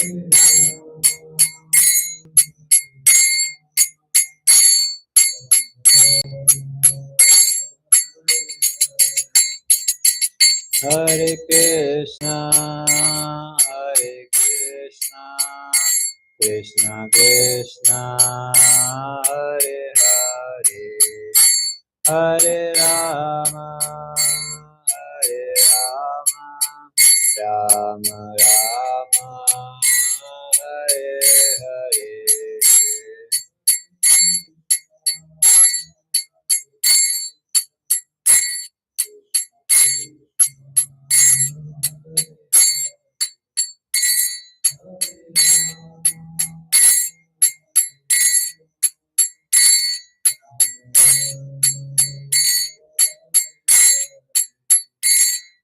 Hare Krishna, Hare Krishna, Krishna Krishna, Hare Hare, Hare Rama, Hare Rama, Rama Rama, Hare Hare.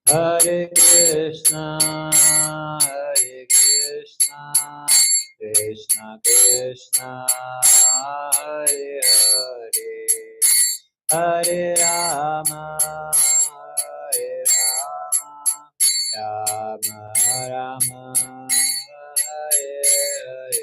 Hare Krishna, Hare Krishna, Krishna Krishna, Hare Hare, Hare Rama, Hare Rama, Rama Rama, Hare Hare.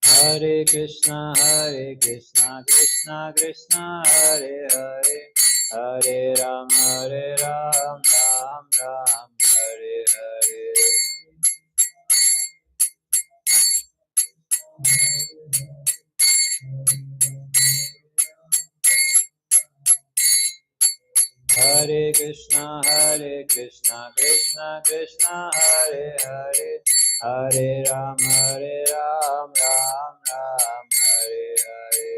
Hare Krishna, Krishna Krishna, Hare Hare, Hare Ram, Ram Ram, Hare Hare. Hare Krishna, Krishna Krishna, Hare Hare, Hare Ram, Ram Ram, Hare Hare.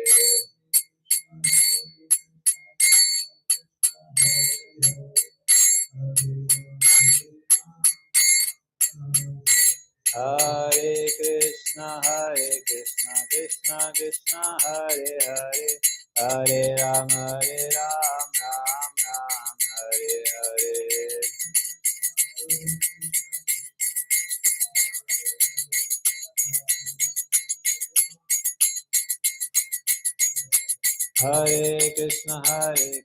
Hare Krishna, Krishna Krishna, Hare Hare, Hare Ram, Ram Ram, Hare Hare. Hare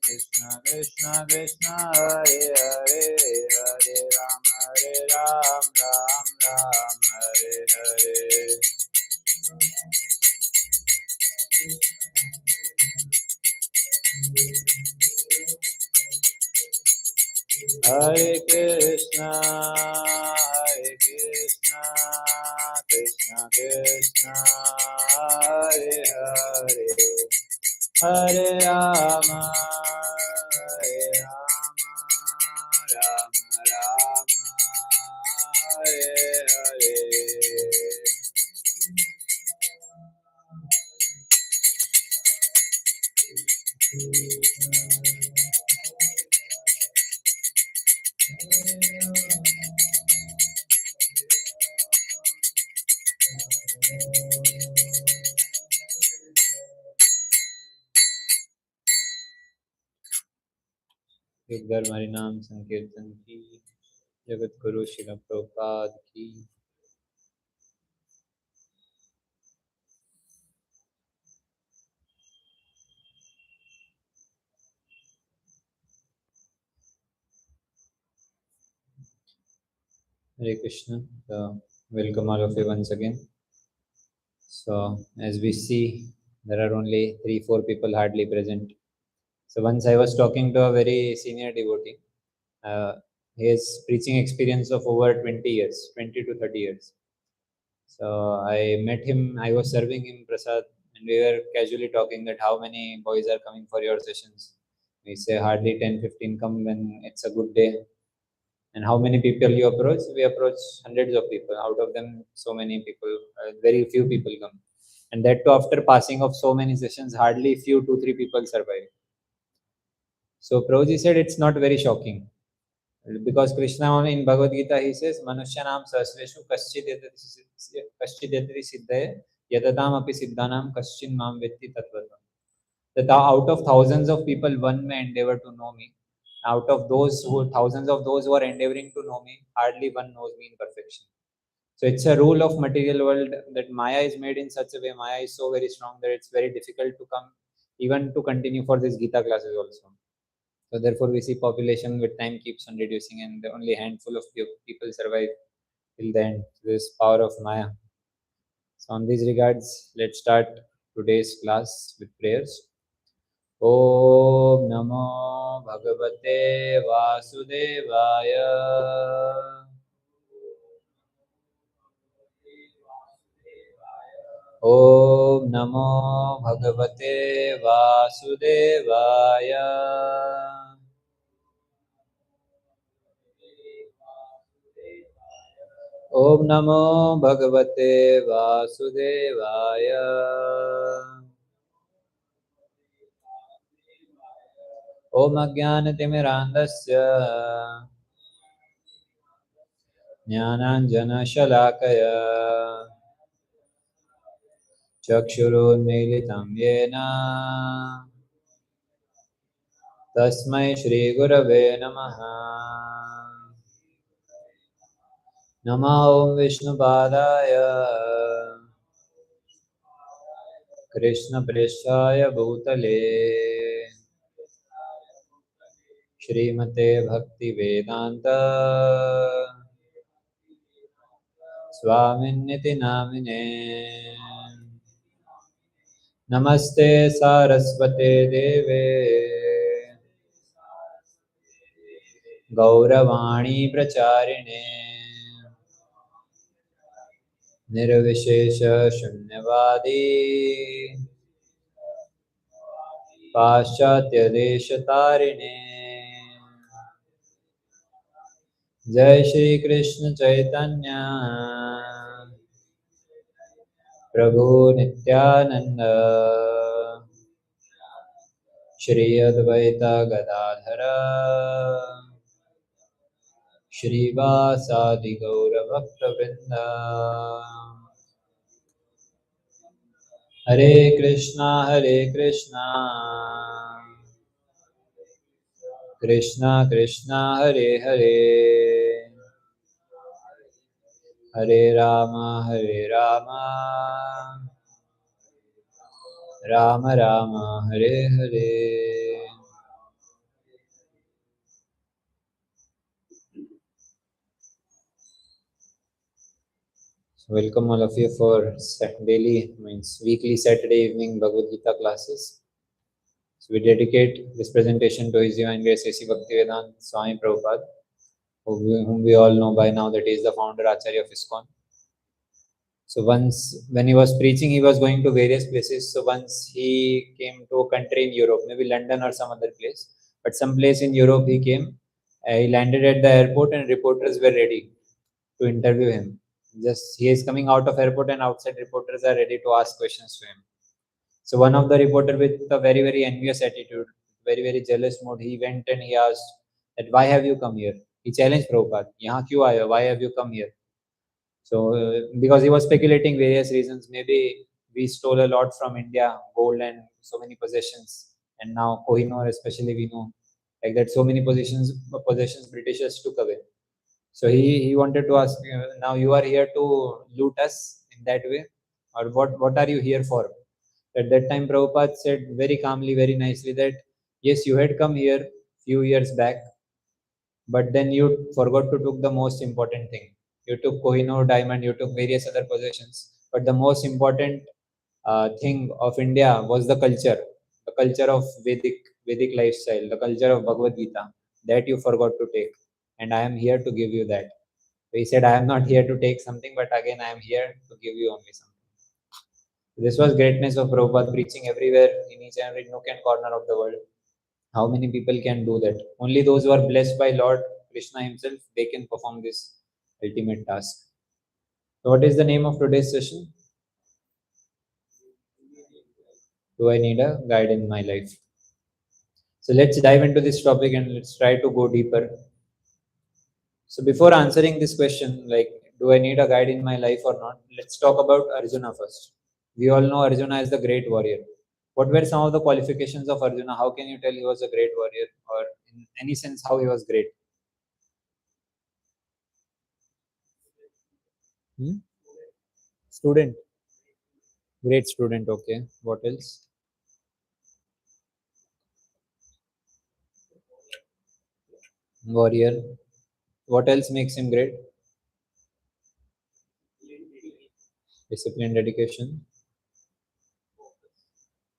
Krishna, Krishna Krishna, Hare Hare, Hare Ram, Ram Ram, Hare Hare. Hare Krishna, Krishna Krishna, Hare Hare, Hare Rama, Rama Rama, Hare Hare. एक बार हमारे नाम संकीर्तन की, जगत गुरु श्रील प्रभुपाद की। Hare Krishna. Welcome all of you once again. So as we see, there are only 3-4 people hardly present. So once I was talking to a very senior devotee. He has preaching experience of over 20 years, 20 to 30 years. So I met him, I was serving him prasad, and we were casually talking that how many boys are coming for your sessions. We say hardly 10-15 come when it's a good day. And how many people you approach? We approach hundreds of people. Out of them, so many people, very few people come. And that too after passing of so many sessions, hardly few, 2-3 people survive. So Prabhuji said it's not very shocking. Because Krishna in Bhagavad Gita, he says, Manushyanam sahasreshu kaschidetri siddhaye yadadam api siddhanam kaschin mam vetti tattvatam. that out of thousands of people, one may endeavor to know me. Out of those thousands of those who are endeavoring to know me, hardly one knows me in perfection. So it's a rule of material world that Maya is made in such a way, Maya is so very strong that it's very difficult to come, even to continue for these Gita classes also. So therefore we see population with time keeps on reducing and only handful of people survive till the end. This power of Maya. So on these regards, let's start today's class with prayers. Om Namo Bhagavate Vasudevaya. Om Namo Bhagavate Vasudevaya. Om Namo Bhagavate Vasudevaya. Om Ajnanatimirandasya Jnananjana Shalakaya Chakshurunmilitam Yena Tasmai Shri Gurave Namaha. Namo Om Vishnupadaya Krishna Preshaya Bhutale Shrimate Bhakti Vedanta Swaminiti Namine. Namaste Saraswate Deve Gauravani Pracharine Nirvishesha Shunyavadi Paschatya Deshatarine. Jai Shri Krishna Chaitanya Prabhu Nityananda Shri Advaita Gadadhara Shri Vasadi Gaura Bhakta Vrinda. Hare Krishna Krishna Krishna Hare Hare Hare Rama Rama Rama Hare Hare. So welcome all of you for weekly Saturday evening Bhagavad Gita classes. So we dedicate this presentation to His Divine Grace A.C. Bhaktivedanta Swami Prabhupada, whom we all know by now that he is the founder Acharya of ISKCON. So once when he was preaching, he was going to various places. So once he came to a country in Europe, maybe London or some other place, but some place in Europe he came. He landed at the airport and reporters were ready to interview him. Just he is coming out of airport and outside reporters are ready to ask questions to him. So one of the reporter with a very envious attitude, very jealous mood, he went and he asked that why have you come here? He challenged Prabhupada, "Yahan kyun aaye ho? Why have you come here?" So because he was speculating various reasons, maybe we stole a lot from India, gold and so many possessions, and now Kohinoor especially we know like that so many possessions Britishers took away. So he wanted to ask, now you are here to loot us in that way, or what are you here for? At that time, Prabhupada said very calmly, very nicely that yes, you had come here few years back, but then you forgot to took the most important thing. You took Kohinoor diamond, you took various other possessions, but the most important thing of India was the culture of Vedic lifestyle, the culture of Bhagavad Gita, that you forgot to take, and I am here to give you that. He said, I am not here to take something, but again, I am here to give you only something. This was greatness of Prabhupada preaching everywhere in each and every nook and corner of the world. How many people can do that? Only those who are blessed by Lord Krishna himself, they can perform this ultimate task. So what is the name of today's session? Do I need a guide in my life? So let's dive into this topic and let's try to go deeper. So before answering this question, like, do I need a guide in my life or not? Let's talk about Arjuna first. We all know Arjuna is the great warrior. What were some of the qualifications of Arjuna? How can you tell he was a great warrior, or in any sense how he was great? Hmm? Student. Great student. Okay. What else? Warrior. What else makes him great? Discipline, dedication,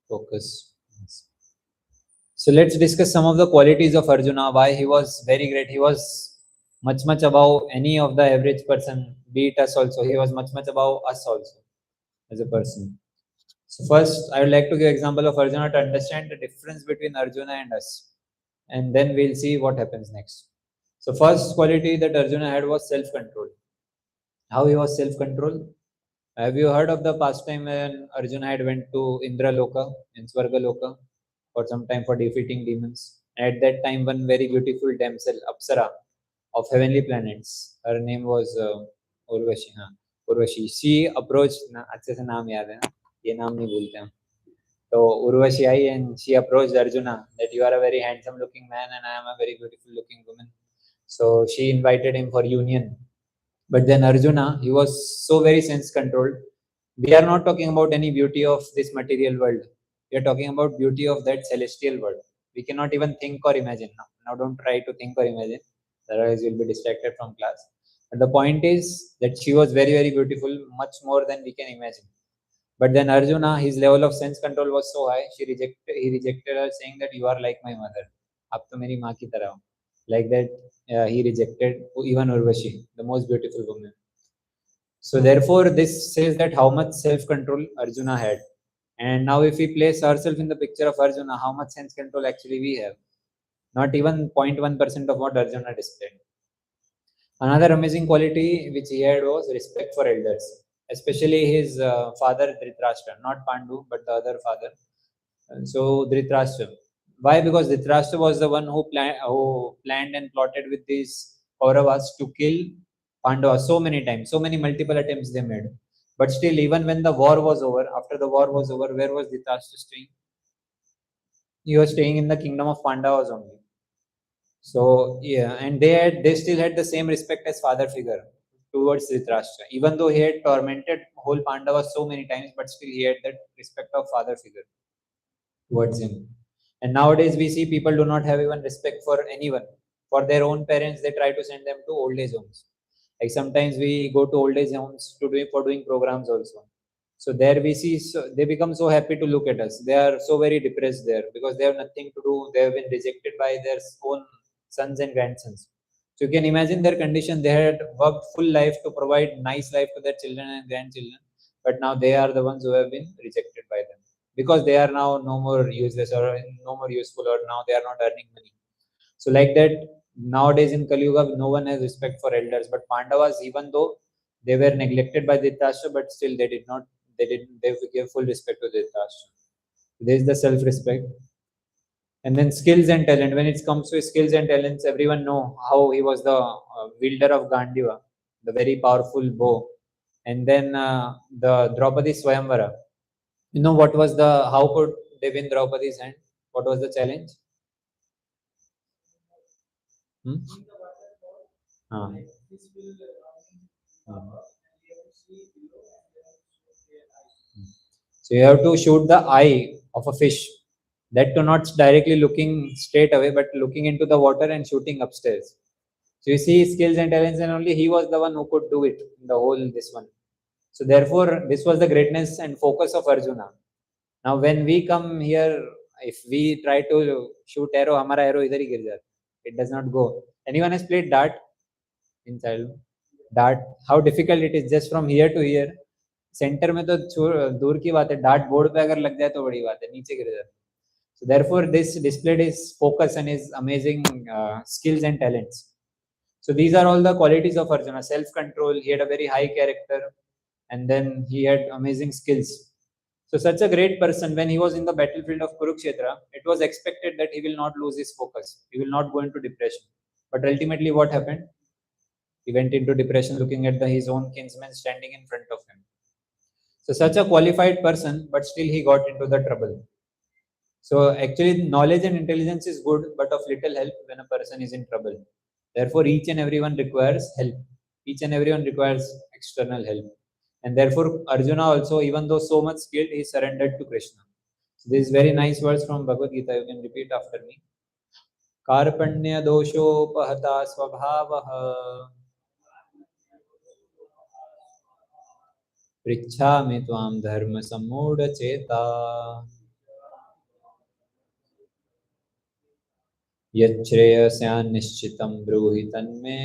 focus. Yes. So let's discuss some of the qualities of Arjuna, why he was very great. He was much above any of the average person, be it us also. He was much above us also as a person. So first, I would like to give example of Arjuna to understand the difference between Arjuna and us. And then we'll see what happens next. So first quality that Arjuna had was self-control. How he was self-control? Have you heard of the pastime when Arjuna had went to Indra Loka in Swarga Loka for some time for defeating demons? At that time, one very beautiful damsel, Apsara, of heavenly planets, her name was Urvashi. हाँ, Urvashi. She approached. ना अच्छे से नाम याद है ना? ये नाम नहीं भूलते हम. So Urvashi I and she approached Arjuna that you are a very handsome looking man and I am a very beautiful looking woman. So she invited him for union. But then Arjuna, he was so very sense controlled. We are not talking about any beauty of this material world. We are talking about beauty of that celestial world. We cannot even think or imagine now. Now don't try to think or imagine, otherwise you'll be distracted from class. But the point is that she was very beautiful, much more than we can imagine. But then Arjuna, his level of sense control was so high, he rejected her, saying that you are like my mother. आप तो मेरी माँ की तरह हो. Like that, he rejected even Urvashi, the most beautiful woman. So therefore, this says that how much self-control Arjuna had. And now if we place ourselves in the picture of Arjuna, how much sense control actually we have? Not even 0.1% of what Arjuna displayed. Another amazing quality which he had was respect for elders, especially his father Dhritarashtra, not Pandu, but the other father. And so Dhritarashtra. Why? Because Dhritarashtra was the one who planned and plotted with these Kauravas to kill Pandavas so many times, so many multiple attempts they made. But still, even when the war was over, after the war was over, where was Dhritarashtra staying? He was staying in the kingdom of Pandavas only. So yeah, and they still had the same respect as father figure towards Dhritarashtra. Even though he had tormented whole Pandavas so many times, but still he had that respect of father figure towards him. And nowadays we see people do not have even respect for anyone. For their own parents, they try to send them to old age homes. Like sometimes we go to old age homes for doing programs also. So there we see they become so happy to look at us. They are so very depressed there because they have nothing to do. They have been rejected by their own sons and grandsons. So you can imagine their condition. They had worked full life to provide nice life to their children and grandchildren, but now they are the ones who have been rejected by them because they are now no more useless or no more useful, or now they are not earning money. So like that, nowadays in Kali Yuga, no one has respect for elders. But Pandavas, even though they were neglected by Dhritarashtra, but still they gave full respect to Dhritarashtra. There is the self-respect. And then skills and talent. When it comes to skills and talents, everyone know how he was the wielder of Gandiva, the very powerful bow. And then the Draupadi Swayamvara. You know what was how could they win Draupadi's hand? What was the challenge? Hmm? Ah. Ah. So you have to shoot the eye of a fish, that to not directly looking straight away, but looking into the water and shooting upstairs. So you see skills and talents, and only he was the one who could do it in the whole this one. So therefore, this was the greatness and focus of Arjuna. Now, when we come here, if we try to shoot arrow, हमारा arrow इधर ही गिर जाता. It does not go. Anyone has played dart in childhood? Dart, how difficult it is just from here to here. Centre में तो दूर की बात है, डार्ट बोर्ड पे अगर लग जाए तो बड़ी बात है, नीचे गिर जाता है. So therefore, this displayed his focus and his amazing skills and talents. So these are all the qualities of Arjuna. Self-control, he had a very high character, and then he had amazing skills. So such a great person, when he was in the battlefield of Kurukshetra, it was expected that he will not lose his focus. He will not go into depression. But ultimately what happened? He went into depression looking at his own kinsmen standing in front of him. So such a qualified person, but still he got into the trouble. So actually knowledge and intelligence is good, but of little help when a person is in trouble. Therefore each and everyone requires help. Each and everyone requires external help. And therefore Arjuna also, even though so much skilled, he surrendered to Krishna. So this is very nice words from Bhagavad Gita. You can repeat after me. कार्पण्य दोषोपहता स्वभावः पृच्छामि त्वां धर्म सम्मूढचेता यच्छ्रेयस्यान्निश्चितं ब्रूहि तन्मे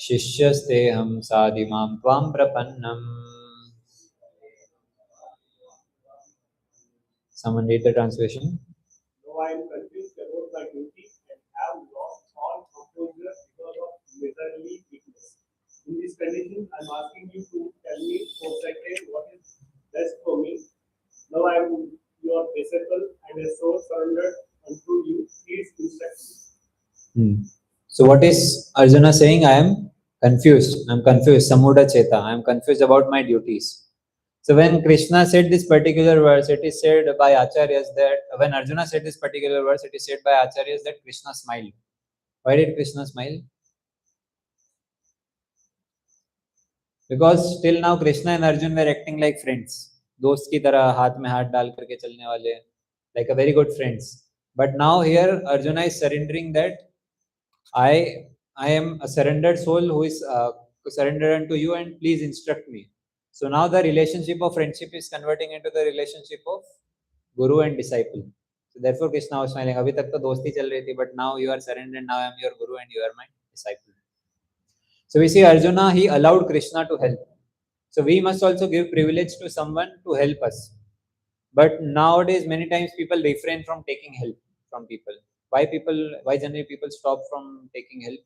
शिष्यस्तेऽहं साधिमां त्वां प्रपन्नम्. Someone read the translation. Though I am confused about my duty and have lost all composure because of miserly weakness. In this condition, I am asking you to tell me for certain what is best for me. Now I am your disciple and a soul surrendered unto you. Please instruct me. So what is Arjuna saying? I am confused. I am confused. Samudha Cheta. I am confused about my duties. So when Krishna said this particular verse, it is said by Acharyas that when Arjuna said this particular verse, it is said by Acharyas that Krishna smiled. Why did Krishna smile? Because till now Krishna and Arjuna were acting like friends. दोस्त की तरह हाथ में हाथ डाल करके चलने वाले, like a very good friends. But now here Arjuna is surrendering that I am a surrendered soul who is surrendered unto you, and please instruct me. So now the relationship of friendship is converting into the relationship of guru and disciple. So therefore Krishna was smiling. अभी तक तो दोस्ती चल रही थी, but now you are surrendered. Now I am your guru and you are my disciple. So we see Arjuna, he allowed Krishna to help. So we must also give privilege to someone to help us. But nowadays many times people refrain from taking help from people. Why generally people stop from taking help?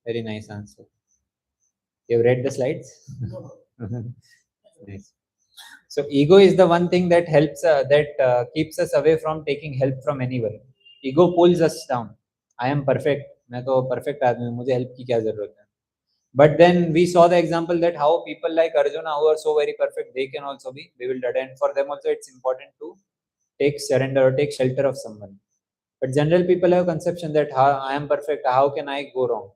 Very nice answer. You've read the slides? Nice. So ego is the one thing that helps, keeps us away from taking help from anyone. Ego pulls us down. I am perfect. मैं तो perfect आदमी हूँ, मुझे help की क्या जरूरत है? But then we saw the example that how people like Arjuna, who are so very perfect, they can also be bewildered. And for them also, it's important to take surrender or take shelter of someone. But general people have conception that I am perfect, how can I go wrong?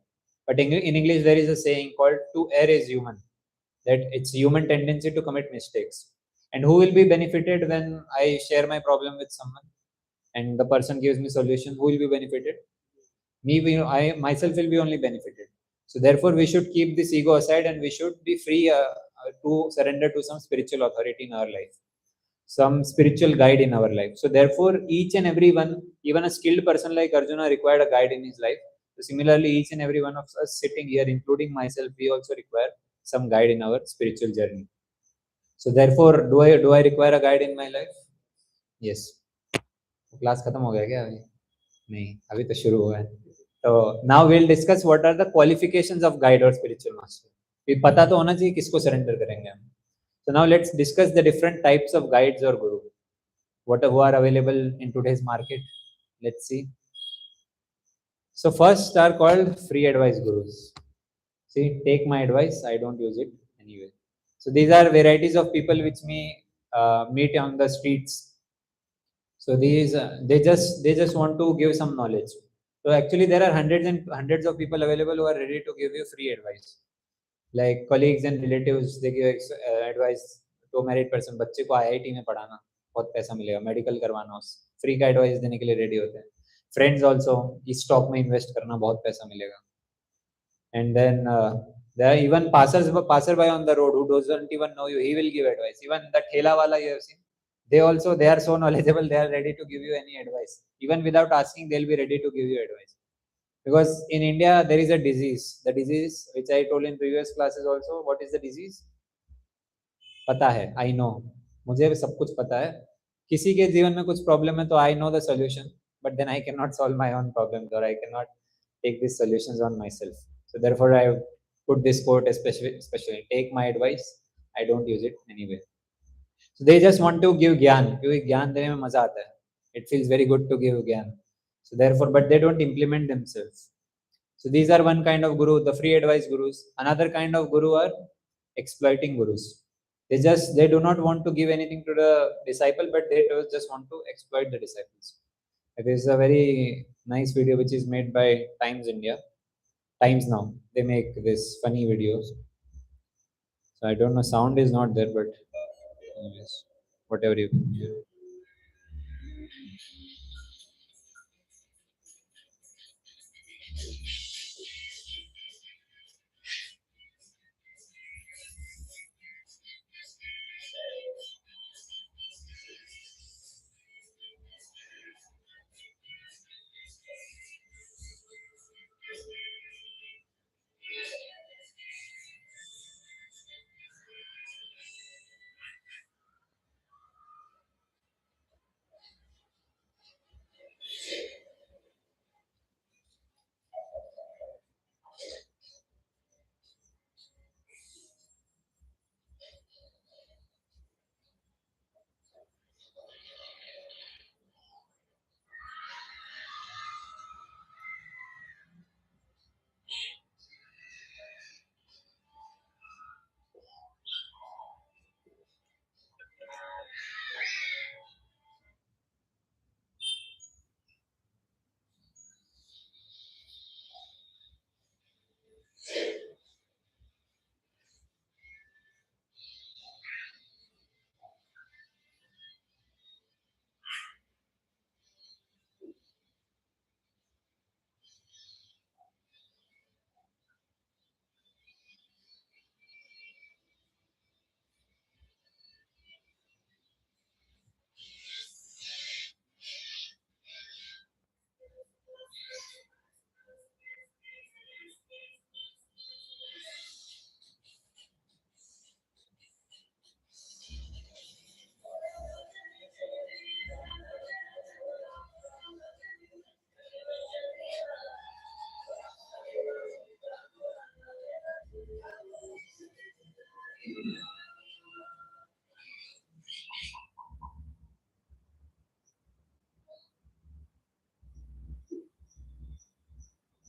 But in English, there is a saying called to err is human, that it's human tendency to commit mistakes. And who will be benefited when I share my problem with someone and the person gives me solution? Who will be benefited? Me, I myself will be only benefited. So therefore, we should keep this ego aside and we should be free to surrender to some spiritual authority in our life, some spiritual guide in our life. So therefore, each and every one, even a skilled person like Arjuna, required a guide in his life. So similarly, each and every one of us sitting here, including myself, we also require some guide in our spiritual journey. So therefore, do I require a guide in my life? Yes. Class खत्म हो गया क्या अभी? नहीं, अभी तो शुरू हुआ है. So now we'll discuss what are the qualifications of guide or spiritual master. ये पता तो होना चाहिए किसको surrender करेंगे हम. So now let's discuss the different types of guides or guru. Who are available in today's market. Let's see. So first are called free advice gurus. See, take my advice, I don't use it anyway. So these are varieties of people which we meet on the streets. So these they just want to give some knowledge. So actually there are hundreds and hundreds of people available who are ready to give you free advice. Like colleagues and relatives, they give advice to a married person. बच्चे को IIT में पढ़ाना, बहुत पैसा मिलेगा. Medical करवाना, free का advice देने के लिए रेडी होते हैं. फ्रेंड्स ऑल्सो, इस स्टॉक में इन्वेस्ट करना, बहुत पैसा मिलेगा. And then there are even passerby on the road who doesn't even know you, he will give advice. Even the thela wala you have seen, they are so knowledgeable, they are ready to give you any advice. Even without asking, they'll be ready to give you advice. Because in India there is a disease, the disease which I told in previous classes also. What is the disease? पता है, I know, मुझे सब कुछ पता है. किसी के जीवन में कुछ प्रॉब्लम है तो I know the solution, but then I cannot solve my own problems, or I cannot take these solutions on myself. So therefore I put this quote especially, take my advice, I don't use it anyway. So they just want to give gyan, क्योंकि ज्ञान देने में मजा आता है. It feels very good to give gyan. So therefore, but they don't implement themselves. So these are one kind of guru, the free advice gurus. Another kind of guru are exploiting gurus. They do not want to give anything to the disciple, but they just want to exploit the disciples. It is a very nice video which is made by Times India. Times Now. They make this funny videos. So I don't know, sound is not there, but anyways, whatever you can hear.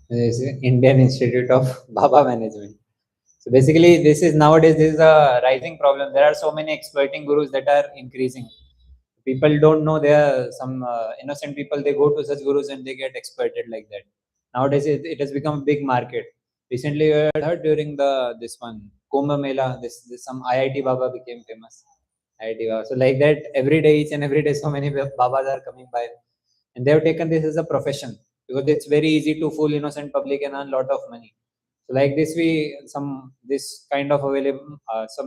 This is Indian Institute of Baba Management. So basically, this is nowadays this is a rising problem. There are so many exploiting gurus that are increasing. People don't know there are some innocent people. They go to such gurus and they get exploited like that. Nowadays, it has become a big market. Recently, I heard during this one Kumbh Mela, this some IIT Baba became famous. IIT Baba. So like that, every day, each and every day, so many Babas are coming by, and they have taken this as a profession because it's very easy to fool innocent public and earn a lot of money. So like this, this kind of available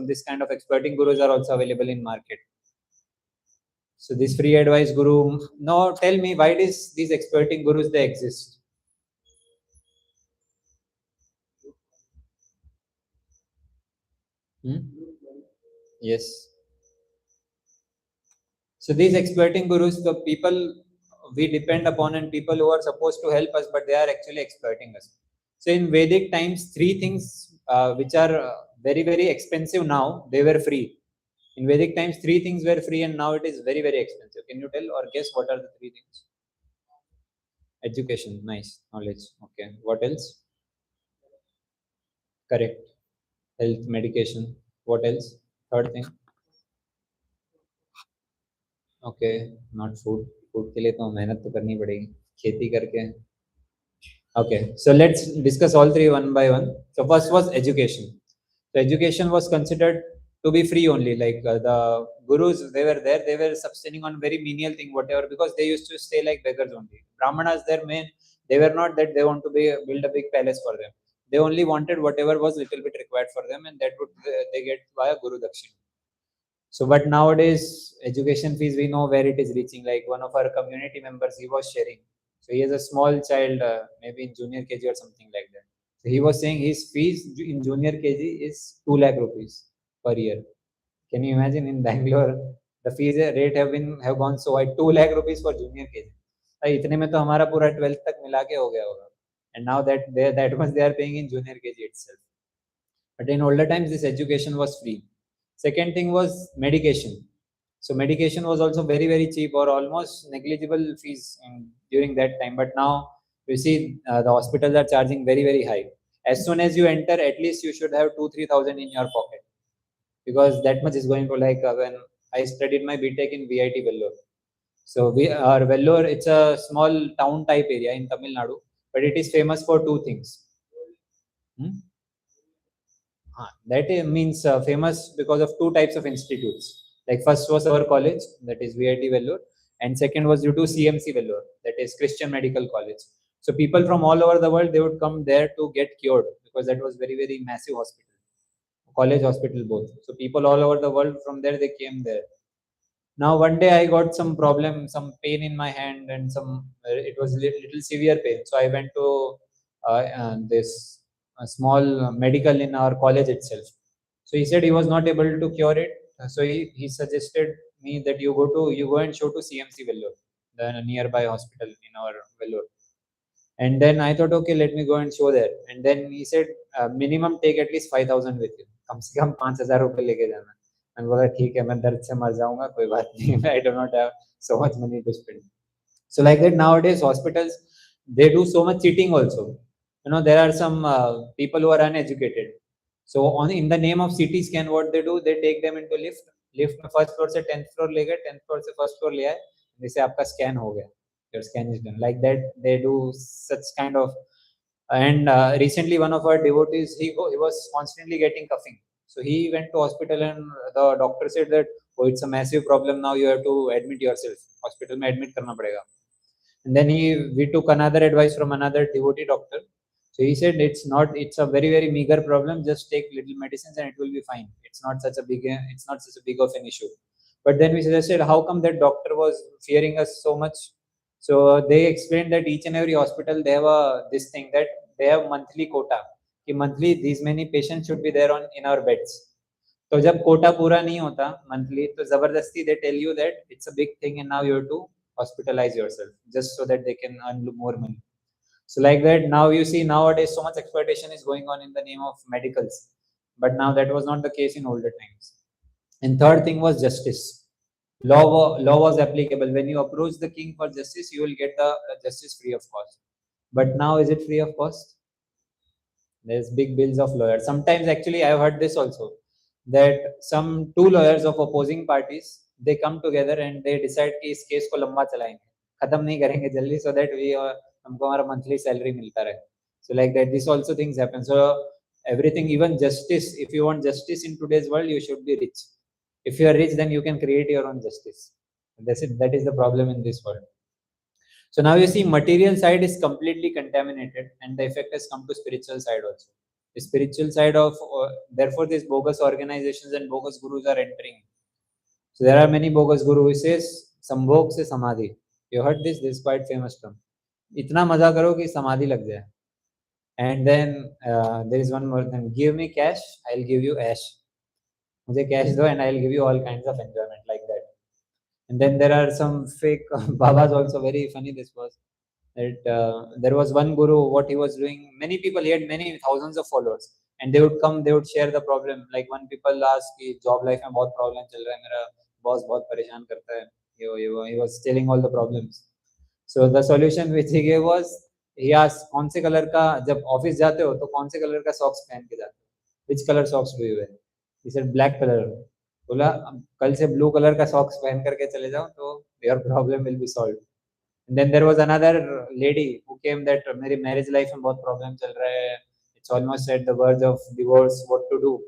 this kind of exploiting gurus are also available in market. So this free advice guru. Now tell me, why does these exploiting gurus they exist? Hmm? Yes. So these exploiting gurus, the people we depend upon and people who are supposed to help us, but they are actually exploiting us. So in Vedic times, three things which are very very expensive now, they were free. In Vedic times, three things were free, and now it is very very expensive. Can you tell or guess what are the three things? Education, nice. Knowledge, okay. What else? Correct. Health, medication. What else? Third thing. Okay, not food. Food के लिए तो मेहनत तो करनी पड़ेगी, खेती करके. Okay, so let's discuss all three one by one. So first was education. So education was considered to be free only. Like the gurus, they were there. They were sustaining on very menial thing, whatever, because they used to stay like beggars only. Brahmanas, their main, they were not that they want to build a big palace for them. They only wanted whatever was little bit required for them, and that would they get via Guru Dakshina. So, but nowadays, education fees, we know where it is reaching. Like one of our community members, he was sharing. So he has a small child, maybe in junior KG or something like that. So he was saying his fees in junior KG is 2 lakh rupees per year. Can you imagine in Bangalore, the fees rate have gone so high, 2 lakh rupees for junior KG. इतने में तो हमारा पूरा 12th तक मिला के हो गया होगा. And now that much they are paying in junior KG itself. But in older times, this education was free. Second thing was medication. So medication was also very, very cheap or almost negligible fees during that time. But now you see the hospitals are charging very, very high. As soon as you enter, at least you should have 2-3 thousand in your pocket. because that much is going to, like, when I studied my BTech in VIT Vellore. So we are Vellore, it's a small town type area in Tamil Nadu, but it is famous for two things. Hmm? That means famous because of two types of institutes. Like first was our college, that is VIT Vellore, and second was due to CMC Vellore, that is Christian Medical College. So people from all over the world, they would come there to get cured, because that was very, very massive hospital, college hospital both. So people all over the world from there, they came there. Now one day I got some problem, some pain in my hand, and some it was little severe pain. So I went to this small medical in our college itself. So he said he was not able to cure it. So he suggested me that you go and show to CMC Vellore, the nearby hospital in our Vellore. And then I thought, okay, let me go and show there. And then he said, minimum take at least 5,000 with you. कम से कम 5,000 रुपए लेके जाना. मैंने बोला ठीक है, मैं दर्द से मर जाऊंगा, कोई बात नहीं. I do not have so much money to spend. So like that, nowadays hospitals, they do so much cheating also. You know, there are some people who are uneducated. So on in the name of CT scan, what they do, they take them into lift. Lift में first floor से 10th floor ले गए, 10th floor से first floor ले आए, जैसे आपका scan हो गया, your scan is done. Like that, they do such kind of. And recently, one of our devotees, he was constantly getting coughing. So he went to hospital, and the doctor said that, oh, it's a massive problem now. You have to admit yourself. Hospital में admit करना पड़ेगा. And then we took another advice from another devotee doctor. So he said it's a very, very meager problem. Just take little medicines and it will be fine. It's not such a big of an issue. But then we suggested, how come that doctor was fearing us so much? So they explained that each and every hospital, they have this thing that they have monthly quota. कि monthly these many patients should be there in our beds. तो जब कोटा पूरा नहीं होता monthly, तो जबरदस्ती they tell you that it's a big thing and now you have to hospitalize yourself just so that they can earn more money. So like that, now you see nowadays so much exploitation is going on in the name of medicals, but now that was not the case in older times. And third thing was justice. Law was applicable. When you approach the king for justice, you will get the justice free of cost. But now, is it free of cost? There's big bills of lawyers. Sometimes, actually, I've heard this also, that some two lawyers of opposing parties, they come together and they decide कि इस case को लंबा चलाएंगे, खत्म नहीं करेंगे जल्दी, so that we हमको हमारा monthly salary मिलता रहे. So like that, this also things happen. So everything, even justice, if you want justice in today's world, you should be rich. If you are rich, then you can create your own justice. That's it. That is the problem in this world. So now you see, material side is completely contaminated, and the effect has come to spiritual side also. The spiritual side of, therefore, these bogus organizations and bogus gurus are entering. So there are many bogus gurus who says, Sambhog se samadhi. You heard this? This is quite famous term. Itna maza karo ki samadhi lag jaye. And then there is one more thing. Give me cash, I'll give you ash. मुझे cash दो and I'll give you all kinds of enjoyment, like that. And then there are some fake babas also. Very funny this was. That there was one guru, what he was doing, many people, he had many thousands of followers, and they would come, they would share the problem. Like when people ask कि job life में बहुत problem चल रहा है, मेरा boss बहुत परेशान करता है, he was telling all the problems. So the solution which he gave was, he asked, कौन से कलर का, जब ऑफिस जाते हो तो कौन से कलर का सॉक्स पहन के जाते हो, which color socks do you wear? He said black color. बोला कल से ब्लू कलर का सॉक्स पहन करके चले जाओ तो your problem will be solved. And then there was another lady who came that मेरी marriage life में बहुत problem चल रहा है, it's almost at the verge of divorce, what to do?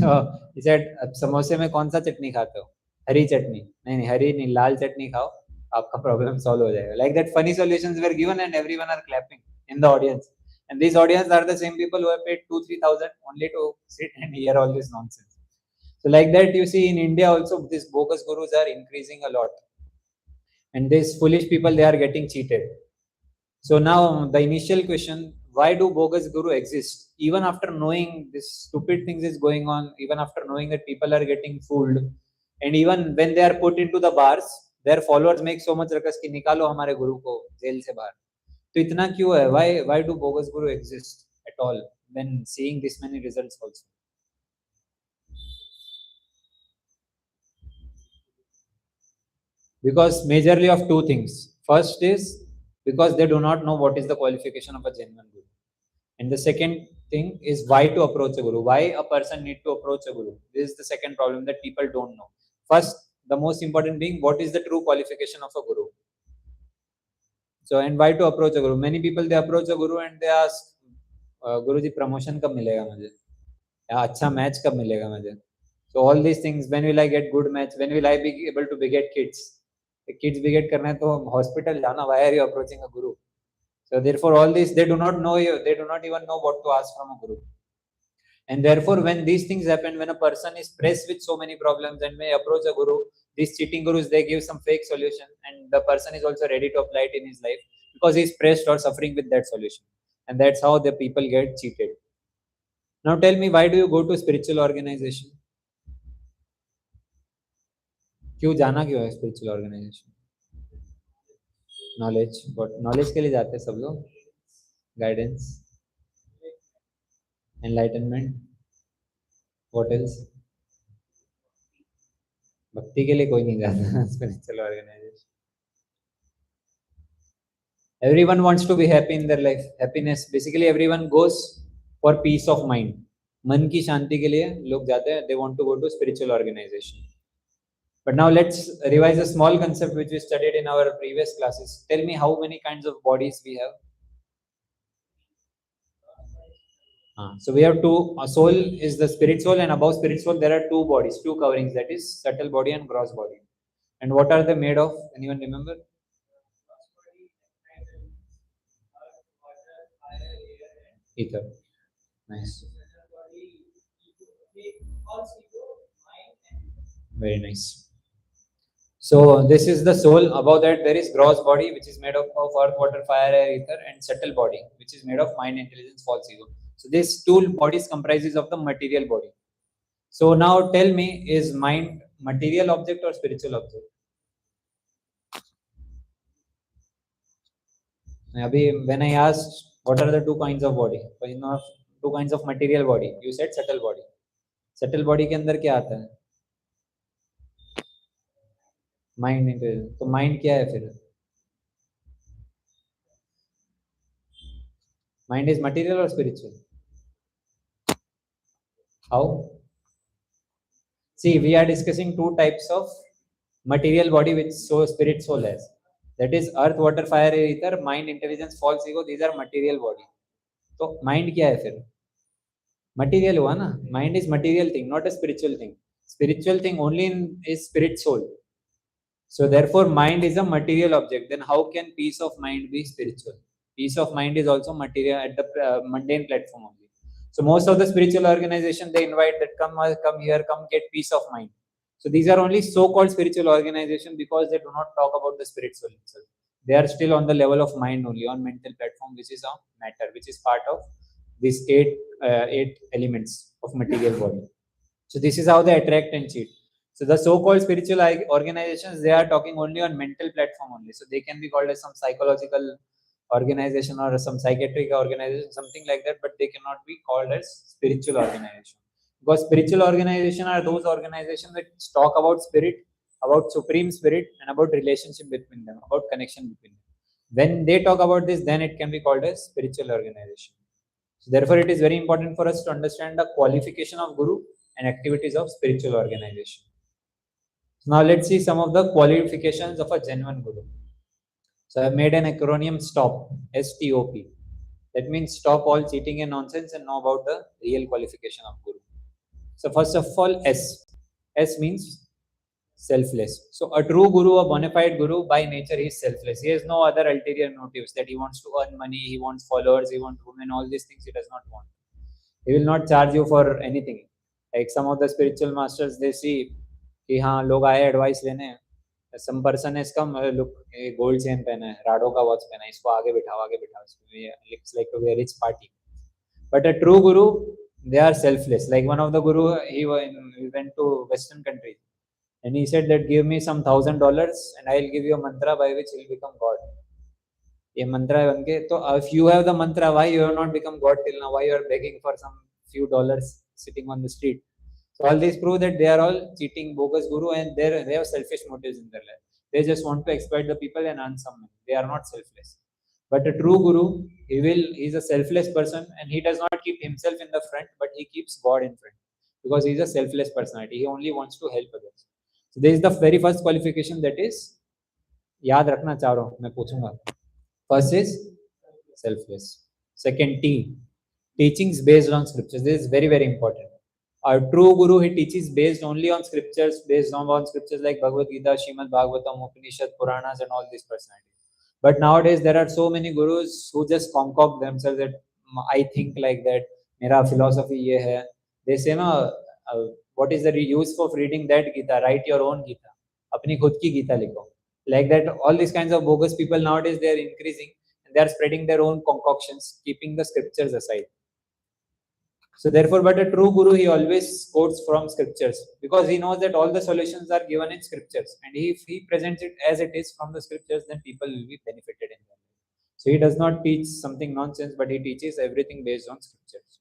So he said, अब समोसे में कौन सा चटनी खाते हो? हरी चटनी. नहीं हरी नहीं, लाल चटनी खाओ, आपका problem solve हो जाएगा. Like that, funny solutions were given and everyone are clapping in the audience. And these audience are the same people who have paid 2,000-3,000 only to sit and hear all this nonsense. So like that, you see in India also, these bogus gurus are increasing a lot. And these foolish people, they are getting cheated. So now the initial question, why do bogus guru exist? Even after knowing this stupid things is going on, even after knowing that people are getting fooled, and even when they are put into the bars, their followers make so much ruckus कि निकालो हमारे गुरु को jail से बाहर. तो इतना क्यों है? Why do bogus guru exist at all when seeing this many results also? Because majorly of two things. First is because they do not know what is the qualification of a genuine guru. And the second thing is why to approach a guru, why a person need to approach a guru. This is the second problem that people don't know. First, the most important being, what is the true qualification of a guru? So, and why to approach a guru? Many people, they approach a guru and they ask, Guruji, promotion कब मिलेगा मुझे, या अच्छा match कब मिलेगा मुझे? So all these things, when will I get good match, when will I be able to beget kids? The kids beget करना है तो hospital जाना, why are you approaching a guru? So therefore all these, they do not know you, they do not even know what to ask from a guru. And therefore when these things happen, when a person is pressed with so many problems and may approach a guru, these cheating gurus, they give some fake solution and the person is also ready to apply it in his life because he is pressed or suffering with that solution. And that's how the people get cheated. Now tell me, why do you go to spiritual organization? क्यों जाना क्यों है spiritual organization? Knowledge, but knowledge के लिए जाते हैं सब लोग, गाइडेंस, एनलाइटनमेंट, व्हाट एल्स? भक्ति के लिए कोई नहीं जाता spiritual organization. Everyone wants to be happy in their life. Happiness, basically everyone goes for peace of mind. मन की शांति के लिए लोग जाते हैं. They want to go to spiritual organization. But now let's revise a small concept which we studied in our previous classes. Tell me how many kinds of bodies we have. So we have two. A soul is the spirit soul, and above spirit soul there are two bodies, two coverings, that is subtle body and gross body. And what are they made of? Anyone remember? Ether. Nice. Very nice. So this is the soul. Above that there is gross body, which is made up of earth, water, fire, air, ether, and subtle body, which is made of mind, intelligence, false ego. So these two bodies comprises of the material body. So now tell me, is mind material object or spiritual object? Abhi, when I asked what are the two kinds of body, two kinds of material body, you said subtle body. Subtle body के अंदर क्या आता है? Mind, intelligence. तो mind क्या है फिर? Mind is material और spiritual? How? See, we are discussing two types of material body which spirit soul has. That is earth, water, fire, air, ether, mind, intelligence, false ego. These are material body. तो mind क्या है फिर? Material हुआ ना? Mind is material thing, not a spiritual thing. Spiritual thing only is spirit soul. So therefore mind is a material object. Then how can peace of mind be spiritual? Peace of mind is also material at the mundane platform only. So most of the spiritual organization, they invite that come here, come get peace of mind. So these are only so-called spiritual organization because they do not talk about the spirit soul itself. They are still on the level of mind only, on mental platform, which is on matter, which is part of these eight elements of material body. So this is how they attract and cheat. So the so-called spiritual organizations, they are talking only on mental platform only. So they can be called as some psychological organization or some psychiatric organization, something like that, but they cannot be called as spiritual organization. Because spiritual organization are those organizations that talk about spirit, about supreme spirit, and about relationship between them, about connection between them. When they talk about this, then it can be called as spiritual organization. So therefore, it is very important for us to understand the qualification of guru and activities of spiritual organization. Now let's see some of the qualifications of a genuine guru. So I've made an acronym STOP, S-T-O-P. That means stop all cheating and nonsense and know about the real qualification of guru. So first of all, S. S means selfless. So a true guru, a bona fide guru, by nature he is selfless. He has no other ulterior motives that he wants to earn money, he wants followers, he wants women, all these things he does not want. He will not charge you for anything. Like some of the spiritual masters, they see कि हाँ लोग आए advice लेने, some person has come, look, gold chain पहना है, Rado का watch पहना है, इसको आगे बिठाओ, looks like a very rich party. But a true guru, they are selfless. Like one of the guru, he went to Western country and he said that give me some $1,000 and I will give you a mantra by which you will become God. ये मंत्र है बन के, तो if you have the mantra, why you have not become God till now? Why you are begging for some few dollars sitting on the street? So all these prove that they are all cheating, bogus guru, and they have selfish motives in their life. They just want to exploit the people and earn some money. They are not selfless. But a true guru, he's a selfless person, and he does not keep himself in the front, but he keeps God in front, because he's a selfless personality. He only wants to help others. So this is the very first qualification, that is, याद रखना चाह रहा हूँ, मैं पूछूंगा. First is selfless. Second, teachings based on scriptures. This is very, very important. A true guru, he teaches based only on scriptures, like Bhagavad Gita, Shrimad Bhagavatam, Upanishad, Puranas, and all these personalities. But nowadays there are so many gurus who just concoct themselves that I think like that, mera philosophy ye hai. They say, no, what is the use of reading that Gita? Write your own Gita. Apni khud ki Gita likho. Like that, all these kinds of bogus people nowadays, they are increasing, and they are spreading their own concoctions, keeping the scriptures aside. So therefore, but a true guru, he always quotes from scriptures, because he knows that all the solutions are given in scriptures, and if he presents it as it is from the scriptures, then people will be benefited in that. So he does not teach something nonsense, but he teaches everything based on scriptures.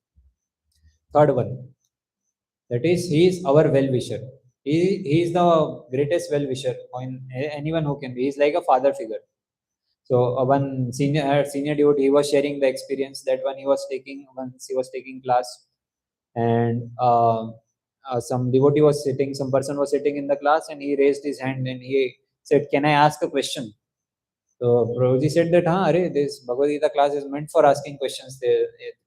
Third one, that is, he is our well-wisher. He is the greatest well-wisher, on anyone who can be. He is like a father figure. So one senior devotee, he was sharing the experience that once he was taking class, and some person was sitting in the class, and he raised his hand and he said, "Can I ask a question?" So Prabhuji said that, this Bhagavad Gita class is meant for asking questions.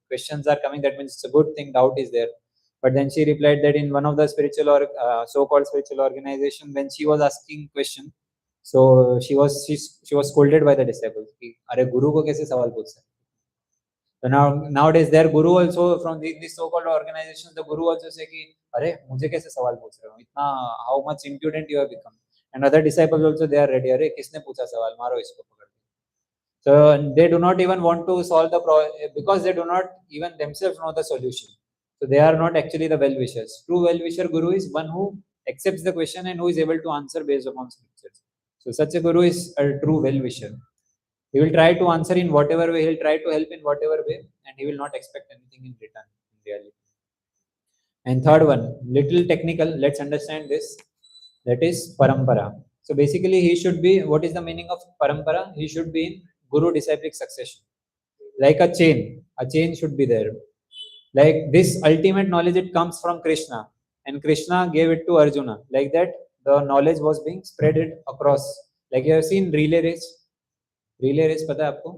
Questions are coming, that means it's a good thing, doubt is there. But then she replied that in one of the spiritual or so-called spiritual organization, when she was asking question, so she was scolded by the disciples. Are guru ko kaise sawal पूछ सकते? So nowadays their guru also from these so-called organizations, the guru also say कि अरे मुझे कैसे सवाल पूछ रहे हो? इतना how much impudent you have become. And other disciples also, they are ready. अरे किसने पूछा सवाल? मारो इसको पकड़ के. So they do not even want to solve the problem, because they do not even themselves know the solution. So they are not actually the well-wishers. True well-wisher guru is one who accepts the question and who is able to answer based upon scriptures. So such a guru is a true well-wisher. He will try to answer in whatever way, he'll try to help in whatever way, and he will not expect anything in return in reality. And third one, little technical, let's understand this. That is parampara. So basically, he should be, what is the meaning of parampara? He should be in guru disciplic succession. Like a chain should be there. Like this ultimate knowledge, it comes from Krishna, and Krishna gave it to Arjuna. Like that, the knowledge was being spreaded across. Like you have seen relay race. Relay race, पता है आपको?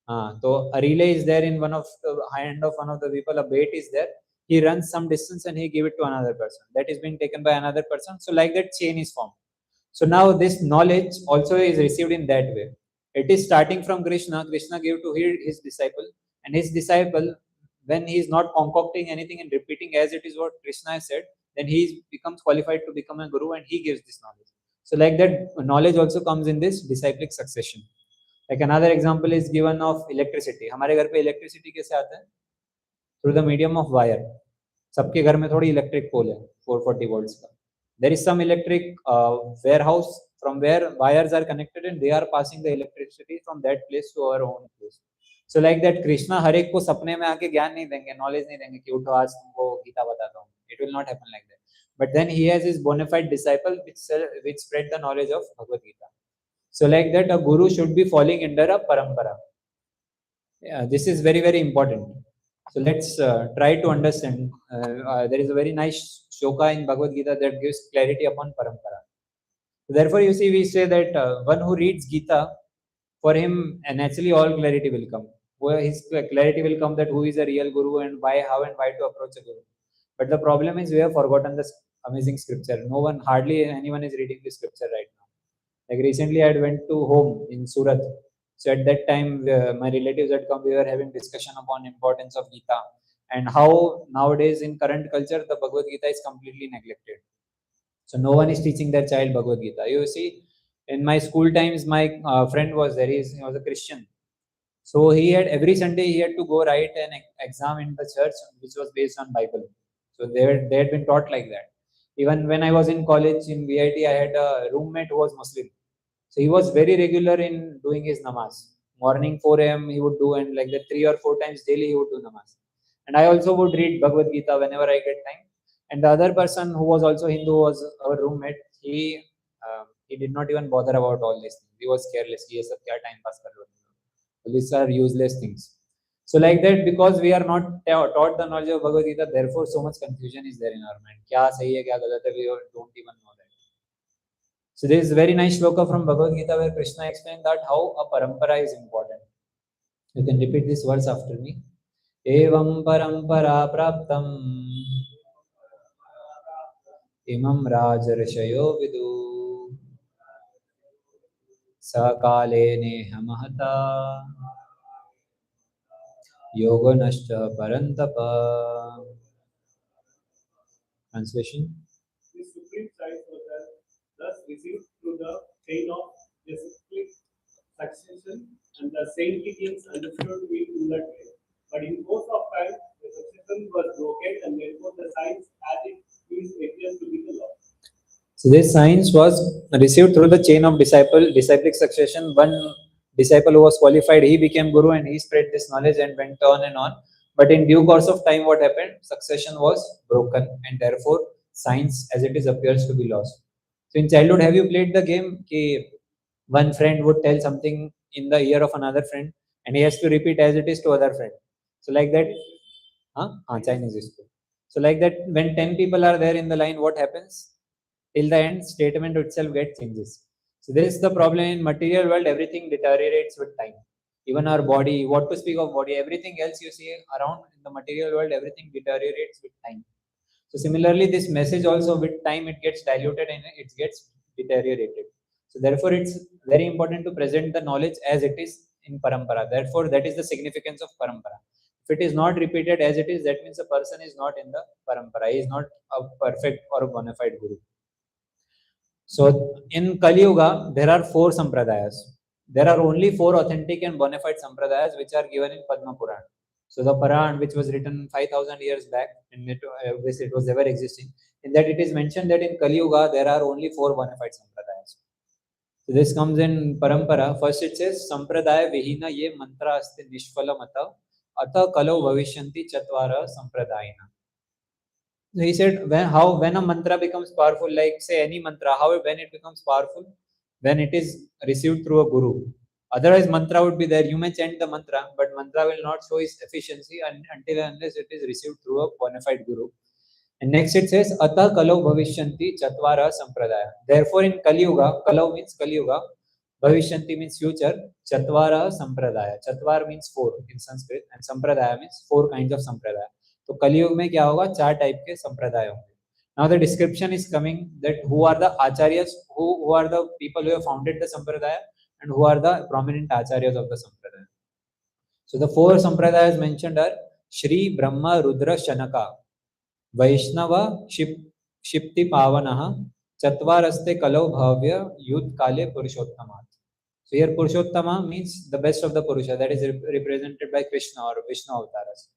हाँ, तो a relay is there in one of the hand of one of the people. A bait is there. He runs some distance and he give it to another person. That is being taken by another person. So like that, chain is formed. So now this knowledge also is received in that way. It is starting from Krishna. Krishna gave to his disciple, and his disciple, when he is not concocting anything and repeating as it is what Krishna has said, then he becomes qualified to become a guru, and he gives this knowledge. So like that, knowledge also comes in this disciplic succession. Like another example is given of electricity. हमारे घर पे electricity कैसे आता है? Through the medium of wire. सबके घर में थोड़ी electric pole है 440 volts का. There is some electric warehouse from where wires are connected, and they are passing the electricity from that place to our own place. So like that, Krishna हर एक को सपने में आके ज्ञान नहीं देंगे, knowledge नहीं देंगे कि उठो आज तुमको गीता बताता हूँ. It will not happen like that. But then he has his bona fide disciple which spread the knowledge of Bhagavad Gita. So like that, a guru should be falling under a parampara. Yeah, this is very, very important. So let's try to understand. There is a very nice shloka in Bhagavad Gita that gives clarity upon parampara. So therefore, you see, we say that one who reads Gita, for him, naturally all clarity will come. Where his clarity will come that who is a real guru and why, how and why to approach a guru. But the problem is we have forgotten this amazing scripture. Hardly anyone is reading this scripture right now. Like recently, I went to home in Surat. So at that time, my relatives had come. We were having discussion upon importance of Gita and how nowadays in current culture the Bhagavad Gita is completely neglected. So no one is teaching their child Bhagavad Gita. You see, in my school times, my friend was there. He was a Christian. So he had every Sunday he had to go write an exam in the church, which was based on Bible. So they had been taught like that. Even when I was in college in VIT, I had a roommate who was Muslim. So he was very regular in doing his namaz. Morning 4 a.m. he would do, and like that 3 or 4 times daily he would do namaz. And I also would read Bhagavad Gita whenever I get time. And the other person who was also Hindu was our roommate. He did not even bother about all these things. He was careless. He sab kya time pass kar lo. These are useless things. So like that, because we are not taught the knowledge of Bhagavad Gita, therefore so much confusion is there in our mind. Kya sahi hai, kya galat hai, we don't even know that. So there is a very nice shloka from Bhagavad Gita where Krishna explained that how a parampara is important. You can repeat this verse after me. Evam parampara praptam imam rajarshyo vidu sakale neha mahata yoganashcha parantapa. Translation. The supreme science was thus received through the chain of disciplic succession, and the saintly kings understood it in that way. But in course of time, the succession was broken, and therefore the science as it is appears to be the law. So this science was received through the chain of disciplic succession. One disciple who was qualified, he became guru and he spread this knowledge and went on and on. But in due course of time, what happened? Succession was broken, and therefore science as it is appears to be lost. So in childhood, have you played the game? Ki one friend would tell something in the ear of another friend, and he has to repeat as it is to other friend. So like that, Chinese is good. So like that, when 10 people are there in the line, what happens? Till the end, statement itself gets changes. So this is the problem in material world. Everything deteriorates with time. Even our body, what to speak of body, everything else you see around in the material world, everything deteriorates with time. So similarly, this message also with time it gets diluted and it gets deteriorated. So therefore, it's very important to present the knowledge as it is in parampara. Therefore, that is the significance of parampara. If it is not repeated as it is, that means the person is not in the parampara. He is not a perfect or a bona fide guru. So in Kali Yuga, there are 4 sampradayas. There are only 4 authentic and bona fide sampradayas which are given in Padma Puran. So the Puran, which was written 5,000 years back, and it was ever existing, in that it is mentioned that in Kali Yuga there are only 4 bona fide sampradayas. So this comes in Parampara. First it says Sampradaya Vihina ye mantra asti nishphala mata ata kalau bhavishyanti chatvara sampradayina. So he said when a mantra becomes powerful, like say any mantra, how when it becomes powerful? When it is received through a guru. Otherwise, mantra would be there. You may chant the mantra, but mantra will not show its efficiency until and unless it is received through a bona fide guru. And next it says Ata Kalau Bhavishyanti Chatvara Sampradaya. Therefore, in Kali Yuga, Kalau means Kali Yuga, Bhavishyanti means future, Chatvara Sampradaya. Chatvar means 4 in Sanskrit, and Sampradaya means 4 kinds of Sampradaya. तो कलियुग में क्या होगा 4 type के संप्रदाय होंगे. Now the description is coming that who are the acharyas, who are the people who have founded the sampradaya, and who are the prominent acharyas of the sampradaya. So the 4 sampradayas mentioned are Shri Brahma Rudra Shanaka Vaishnava Shipti Pavanaha Chatvaraste Kalau Bhavya Yud Kale Purushottamat. So here Purushottama means the best of the Purusha, that is represented by Krishna or Vishnu avatars.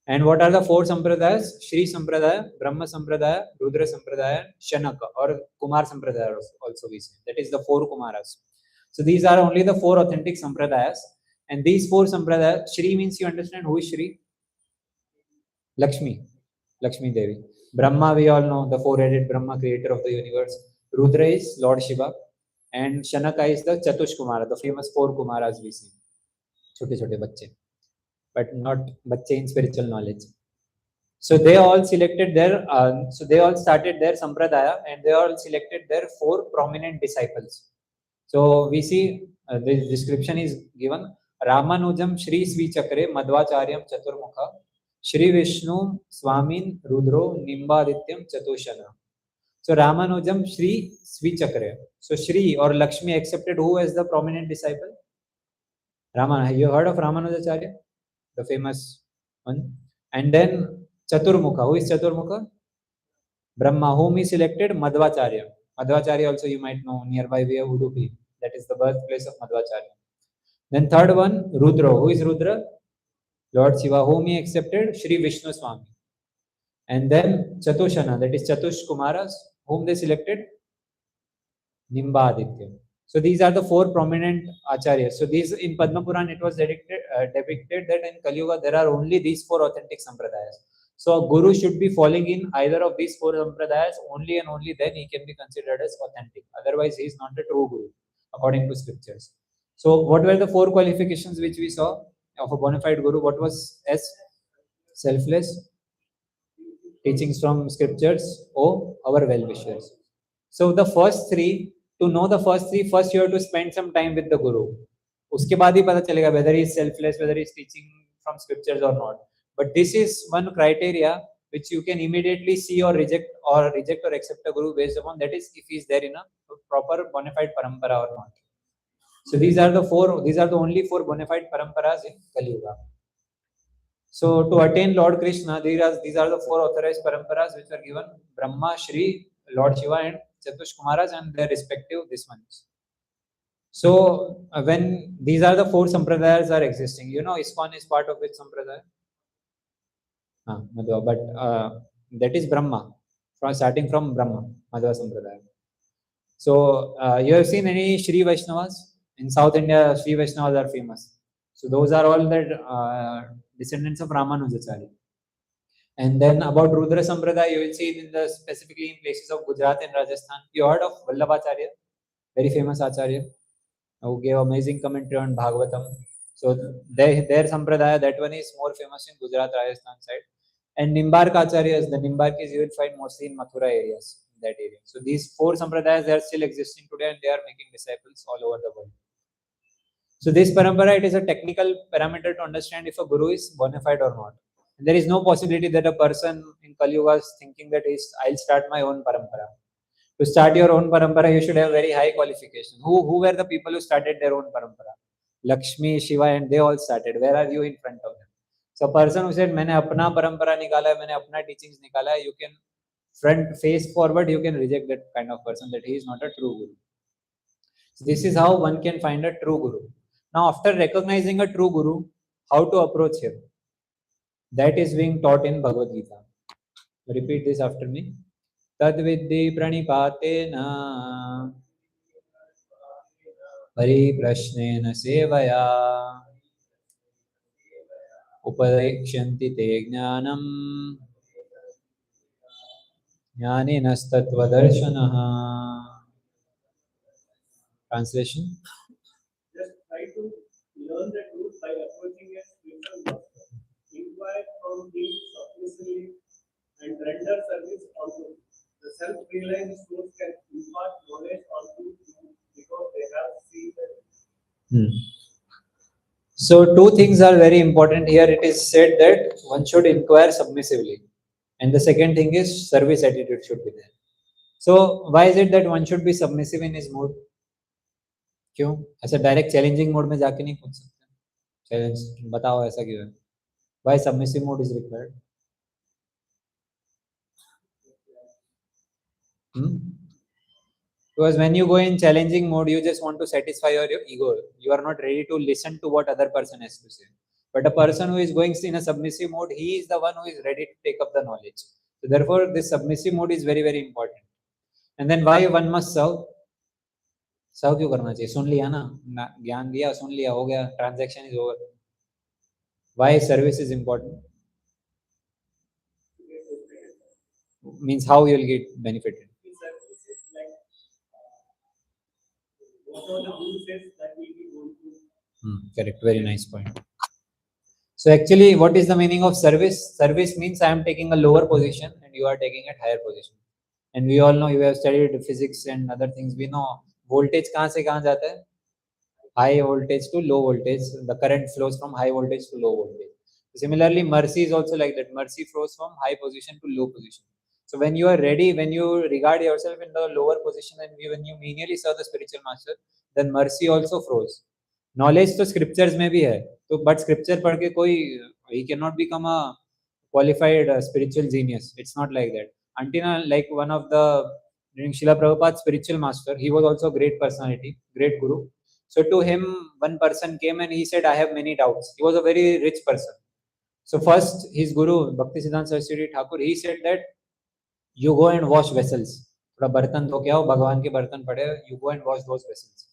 And what are the 4 sampradayas? Shri Sampradaya, Brahma Sampradaya, Rudra Sampradaya, Shanaka or Kumar Sampradaya also we say. That is the 4 Kumaras. So these are only the 4 authentic sampradayas. And these 4 sampradayas, Shri means you understand who is Shri? Lakshmi Devi. Brahma we all know, the 4-headed Brahma, creator of the universe. Rudra is Lord Shiva. And Shanaka is the Chatush Kumara, the famous 4 Kumaras we see. Chote bacche. But not bacche in spiritual knowledge. So they all selected their, they all started their sampradaya and they all selected their 4 prominent disciples. So we see the description is given Ramanujam Shri Svi Chakre Madhvacharyam Chaturmukha Shri Vishnu Swamin Rudro Nimbadityam Chatushana. So Ramanujam Shri Svi Chakre. So Shri or Lakshmi accepted who as the prominent disciple? Ramana. You heard of Ramanujacharya? The famous one. And then Chaturmukha. Who is Chaturmukha? Brahma. Whom he selected? Madhvacharya. Madhvacharya also you might know, nearby we have Udupi. That is the birthplace of Madhvacharya. Then third one, Rudra. Who is Rudra? Lord Shiva. Whom he accepted? Shri Vishnu Swami. And then Chatushana. That is Chatush Kumaras. Whom they selected? Nimbaditya. So these are the 4 prominent acharyas. So these in Padma Puran it was depicted that in Kali Yuga there are only these 4 authentic sampradayas. So a guru should be falling in either of these 4 sampradayas only and only then he can be considered as authentic. Otherwise he is not a true guru according to scriptures. So what were the 4 qualifications which we saw of a bona fide guru? What was S? Selfless, teachings from scriptures, O, our well-wishers. So the first 3, to know the first 3, first you have to spend some time with the guru. उसके बाद ही पता चलेगा whether he is selfless, whether he is teaching from scriptures or not. But this is one criteria which you can immediately see or reject or accept a guru based upon, that is if he is there in a proper bona fide parampara or not. So these are the only 4 bona fide paramparas in Kali Yuga. So to attain Lord Krishna, these are the 4 authorized paramparas which are given: Brahma, Shri, Lord Shiva, and Chatush Kumaras, and their respective this ones. So when these are the 4 sampradayas are existing, you know, ISKCON is part of which sampradaya? Madhva, but that is Brahma, starting from Brahma, Madhva sampradaya. So you have seen any Shri Vaishnavas? In South India, Shri Vaishnavas are famous. So those are all the descendants of Ramanujacharya. And then about Rudra Sampradaya, you will see it in the specifically in places of Gujarat and Rajasthan. You heard of Vallabhacharya, very famous Acharya, who gave amazing commentary on Bhagavatam. So their Sampradaya, that one is more famous in Gujarat, Rajasthan side. And Nimbark Acharyas, the Nimbarkis you will find mostly in Mathura areas, in that area. So these 4 Sampradayas, they are still existing today and they are making disciples all over the world. So this parampara, it is a technical parameter to understand if a guru is bona fide or not. And there is no possibility that a person in Kali Yuga is thinking that I'll start my own parampara. To start your own parampara, you should have very high qualification. Who were the people who started their own parampara? Lakshmi, Shiva, and they all started. Where are you in front of them? So a person who said, मैंने अपना परंपरा निकाला है, मैंने अपना teachings निकाला है, you can face forward, you can reject that kind of person, that he is not a true guru. So this is how one can find a true guru. Now, after recognizing a true guru, how to approach him? That is being taught in Bhagavad Gita. Repeat this after me. Tad viddhi pranipatena परिप्रश्नेन सेवया उपदेक्ष्यन्ति ते ज्ञानम् ज्ञानिनस्तत्त्वदर्शनः. Translation. Just try to learn the truth by approaching a spiritual master. Inquire from him submissively and render service unto him. The self-realized souls can impart knowledge unto you because they have seen it. So 2 things are very important here. It is said that one should inquire submissively, and the second thing is service attitude should be there. So why is it that one should be submissive in his mood? क्यों? ऐसा direct challenging mode में जाके नहीं पूछ सकते? Challenge बताओ ऐसा क्यों है? Why submissive mode is required? Because when you go in challenging mode, you just want to satisfy your ego. You are not ready to listen to what other person has to say. But a person who is going in a submissive mode, he is the one who is ready to take up the knowledge. So therefore, this submissive mode is very, very important. And then why one must serve? सर्व क्यों करना चाहिए? सुन लिया ना, ज्ञान दिया, सुन लिया, हो गया, transaction is over. Why service is important? Means how you will get benefited. Correct, very nice point. So actually, what is the meaning of service? Service means I am taking a lower position and you are taking a higher position. And we all know, you have studied physics and other things. We know voltage कहाँ से कहाँ जाता है? High voltage to low voltage. The current flows from high voltage to low voltage. Similarly, mercy is also like that. Mercy flows from high position to low position. So when you are ready, when you regard yourself in the lower position and when you menially serve the spiritual master, then mercy also flows. Knowledge तो scriptures में भी है, तो but scripture पढ़ के कोई he cannot become a qualified spiritual genius. It's not like that. Until like one of the during Srila Prabhupada's spiritual master, he was also a great personality, great guru. So to him, one person came and he said, I have many doubts. He was a very rich person. So first, his guru, Bhaktisiddhanta Saraswati Thakur, he said that you go and wash vessels. थोड़ा बर्तन धो के आओ, भगवान के बर्तन पड़े, you go and wash those vessels.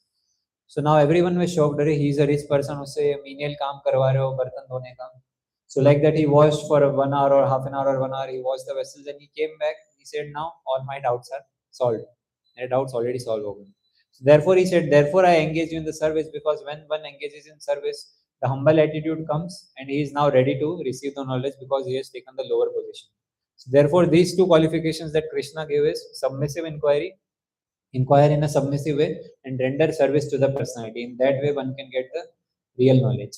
So now everyone was shocked. अरे he is a rich person, उससे menial काम करवा रहे हो बर्तन धोने का. So like that he washed for 1 hour or half an hour or 1 hour. He washed the vessels and he came back. He said, now all my doubts are solved. My doubts already solved. Therefore, he said, therefore I engage you in the service, because when one engages in service, the humble attitude comes and he is now ready to receive the knowledge because he has taken the lower position. So therefore, these two qualifications that Krishna gave is submissive inquiry, inquire in a submissive way, and render service to the personality. In that way, one can get the real knowledge.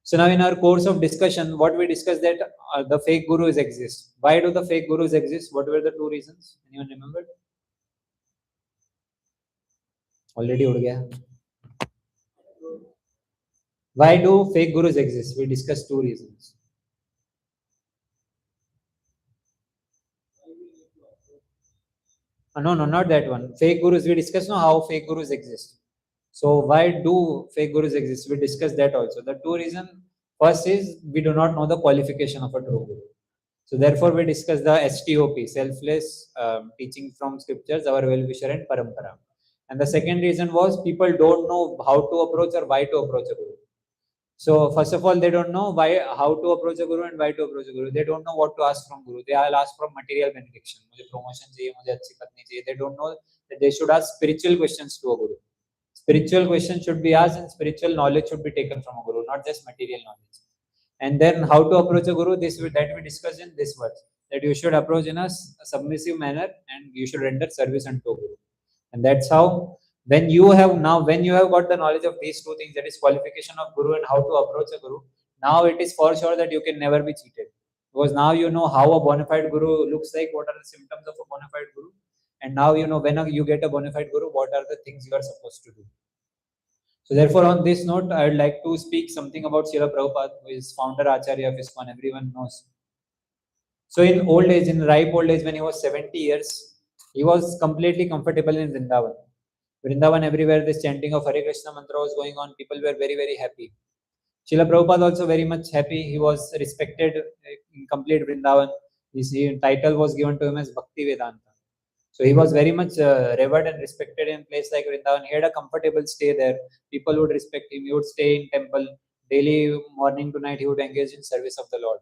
So now in our course of discussion, what we discussed that the fake gurus exist. Why do the fake gurus exist? What were the two reasons? Anyone remember? Already उड़ गया. Why do fake gurus exist? We discussed two reasons. No, not that one. Fake gurus, we discussed now how fake gurus exist. So why do fake gurus exist? We discussed that also. The two reasons, first is we do not know the qualification of a true guru. So therefore we discuss the STOP, selfless teaching from scriptures, our well-wisher and parampara. And the second reason was people don't know how to approach or why to approach a guru. So first of all, they don't know how to approach a guru and why to approach a guru. They don't know what to ask from guru. They all ask from material benediction. मुझे promotion चाहिए, मुझे अच्छी पत्नी चाहिए. They don't know that they should ask spiritual questions to a guru. Spiritual questions should be asked and spiritual knowledge should be taken from a guru, not just material knowledge. And then how to approach a guru, that we discussed in this verse, that you should approach in a submissive manner and you should render service unto a guru. And that's how when you have got the knowledge of these two things, that is qualification of guru and how to approach a guru, now it is for sure that you can never be cheated, because now you know how a bona fide guru looks like, what are the symptoms of a bona fide guru, and now you know when you get a bona fide guru, what are the things you are supposed to do. So therefore, on this note, I would like to speak something about Srila Prabhupada, who is founder Acharya of ISKCON, everyone knows. So in old age, in ripe old age, when he was 70 years, he was completely comfortable in Vrindavan. Vrindavan, everywhere this chanting of Hare Krishna mantra was going on, people were very, very happy. Srila Prabhupada also very much happy. He was respected in complete Vrindavan. His title was given to him as Bhakti Vedanta. So he was very much revered and respected in a place like Vrindavan. He had a comfortable stay there. People would respect him. He would stay in temple daily, morning to night. He would engage in service of the Lord.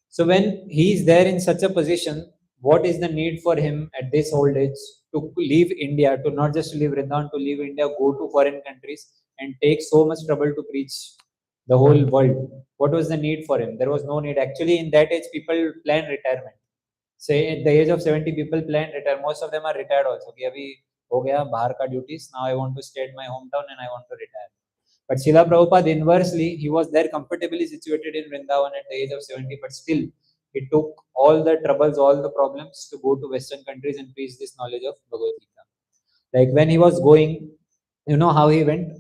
So when he is there in such a position, what is the need for him at this old age to leave India, to not just leave Vrindavan, to leave India, go to foreign countries and take so much trouble to preach the whole world? What was the need for him? There was no need. Actually, in that age, people plan retirement. Say at the age of 70, people plan retire. Most of them are retired also. कि अभी हो गया बाहर का duties. Now I want to stay at my hometown and I want to retire. But Srila Prabhupada, inversely, he was there comfortably situated in Vrindavan at the age of 70, but still he took all the troubles, all the problems to go to Western countries and preach this knowledge of Bhagavad Gita. Like when he was going, you know how he went?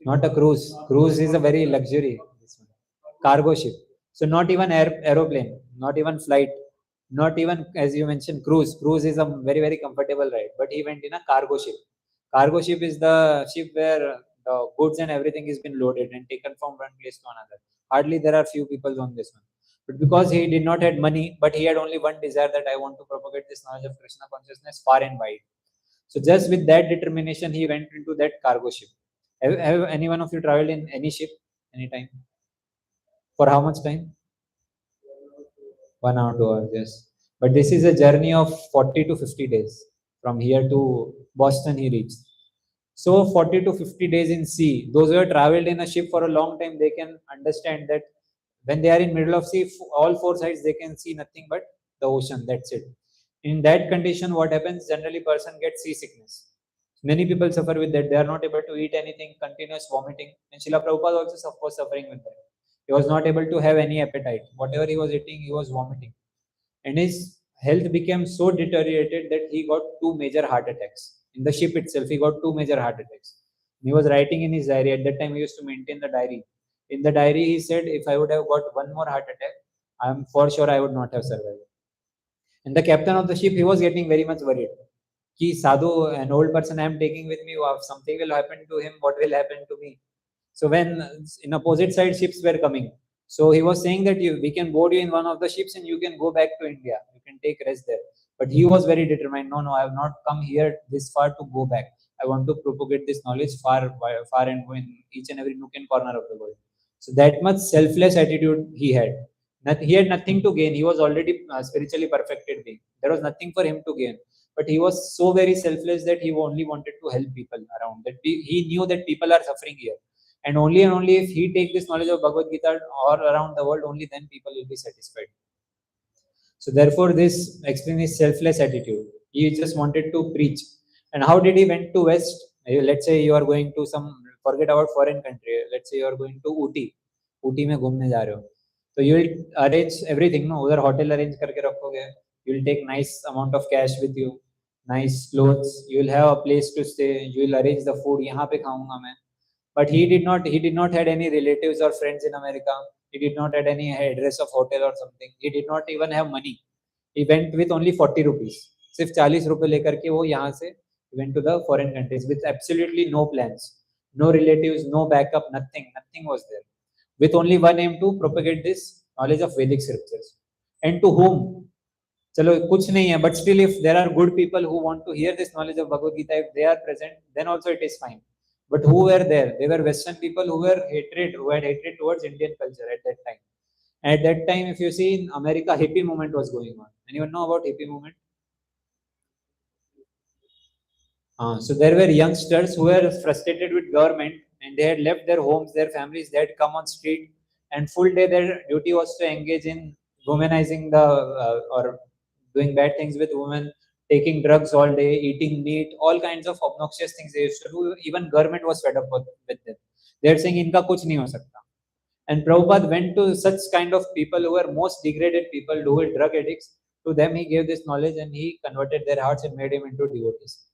Not a cruise. Cruise is a very luxury. Cargo ship. So not even aeroplane, not even flight, not even, as you mentioned, cruise. Cruise is a very, very comfortable ride. But he went in a cargo ship. Cargo ship is the ship where the goods and everything is been loaded and taken from one place to another. Hardly there are few people on this one. But because he did not have money, but he had only one desire, that I want to propagate this knowledge of Krishna consciousness far and wide. So just with that determination, he went into that cargo ship. Have any one of you traveled in any ship anytime? For how much time? 1 hour, 2 hours, yes. But this is a journey of 40 to 50 days. From here to Boston, he reached. So 40 to 50 days in sea. Those who have traveled in a ship for a long time, they can understand that when they are in middle of sea, all four sides, they can see nothing but the ocean. That's it. In that condition, what happens? Generally, person gets seasickness. Many people suffer with that. They are not able to eat anything, continuous vomiting. And Srila Prabhupada also was suffering with that. He was not able to have any appetite. Whatever he was eating, he was vomiting. And his health became so deteriorated that he got 2 major heart attacks. In the ship itself, he got 2 major heart attacks. He was writing in his diary. At that time, he used to maintain the diary. In the diary, he said, if I would have got one more heart attack, I am for sure I would not have survived. And the captain of the ship, he was getting very much worried. Ki Sadhu, an old person I am taking with me, if something will happen to him, what will happen to me? So when in opposite side ships were coming, so he was saying that we can board you in one of the ships and you can go back to India. You can take rest there. But he was very determined. No, I have not come here this far to go back. I want to propagate this knowledge far and go in each and every nook and corner of the world. So that much selfless attitude he had. He had nothing to gain. He was already spiritually perfected being. There was nothing for him to gain. but he was so very selfless that he only wanted to help people around. That he knew that people are suffering here, and only if he take this knowledge of Bhagavad Gita all around the world, only then people will be satisfied. So therefore, this explains his selfless attitude. He just wanted to preach. And how did he went to West? Let's say you are going to some, forget about foreign country. Let's say you are going to Uti. Uti में घूमने जा रहे हो. So you will arrange everything, no? उधर hotel arrange करके रखोगे. You will take nice amount of cash with you, nice clothes. You will have a place to stay. You will arrange the food. यहाँ पे खाऊंगा मैं. But he did not had any relatives or friends in America. He did not had any address of hotel or something. He did not even have money. He went with only 40 rupees. सिर्फ 40 रुपए लेकर के वो यहाँ से went to the foreign countries with absolutely no plans, no relatives, no backup, nothing was there, with only one aim to propagate this knowledge of Vedic scriptures. And to whom? चलो कुछ नहीं है, but still if there are good people who want to hear this knowledge of Bhagavad Gita, if they are present, then also it is fine. But who were there? They were Western people who had hatred towards Indian culture at that time. At that time, if you see in America, hippie movement was going on. Anyone know about hippie movement? So there were youngsters who were frustrated with government, and they had left their homes, their families. They had come on street, and full day their duty was to engage in womanizing the or doing bad things with women, taking drugs all day, eating meat, all kinds of obnoxious things they used to do. Even government was fed up with them. They are saying इनका कुछ नहीं हो सकता. And Prabhupada went to such kind of people who were most degraded people, who were drug addicts. To them, he gave this knowledge and he converted their hearts and made him into devotees.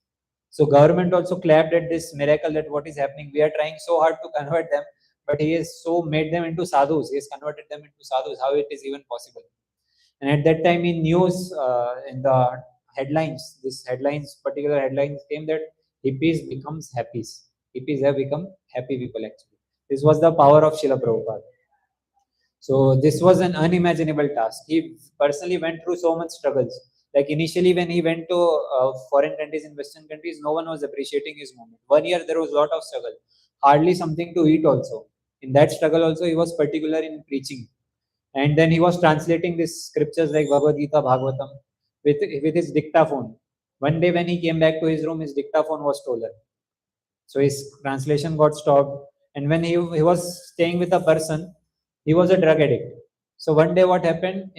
So government also clapped at this miracle that what is happening. We are trying so hard to convert them, but he has so made them into sadhus. He has converted them into sadhus. How it is even possible? And at that time, in news, in the headlines, particular headlines came that hippies becomes happies. Hippies have become happy people actually. This was the power of Srila Prabhupada. So this was an unimaginable task. He personally went through so much struggles. Like initially when he went to foreign countries and Western countries, no one was appreciating his movement. 1 year there was a lot of struggle. Hardly something to eat also. In that struggle also he was particular in preaching. And then he was translating these scriptures like Bhagavad Gita, Bhagavatam with his dictaphone. One day when he came back to his room, his dictaphone was stolen. So his translation got stopped. And when he was staying with a person, he was a drug addict. So one day what happened,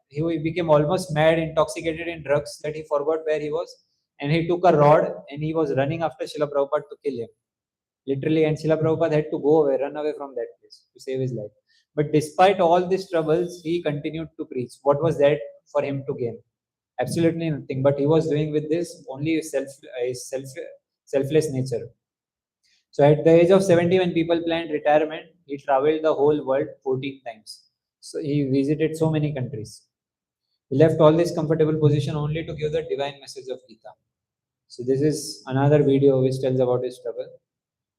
he became almost mad, intoxicated in drugs, that he forgot where he was. And he took a rod and he was running after Srila Prabhupada to kill him. Literally, and Srila Prabhupada had to go away, run away from that place to save his life. But despite all these troubles, he continued to preach. What was that for him to gain? Absolutely nothing. But he was doing with this only selfless nature. So at the age of 70, when people planned retirement, he traveled the whole world 14 times. So he visited so many countries. He left all this comfortable position only to give the divine message of Gita. So this is another video which tells about his struggle.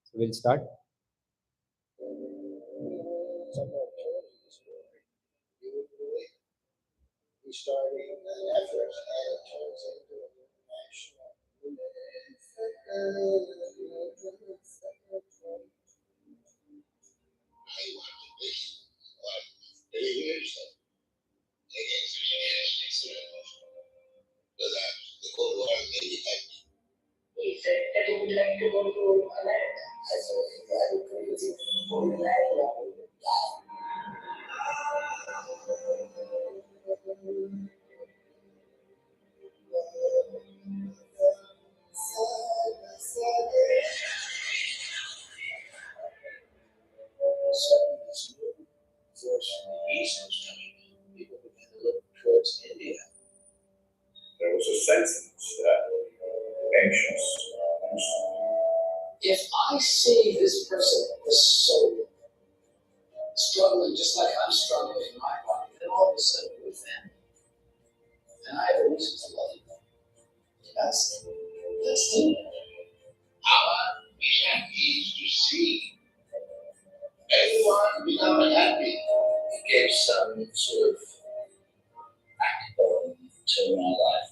So we'll start. Starting an effort towards international I want to be what 3 years against the so that the whole world may be happy. He said that he would like to go to America. I said, I would go with you to America. People began to look towards India. There was a sentiment anxious. If I see this person, this soul, struggling just like I'm struggling in my body, then all of a sudden we're family. And I have a reason to love you. That's it. Our mission is to see everyone become happy. It gave some sort of backbone to my life.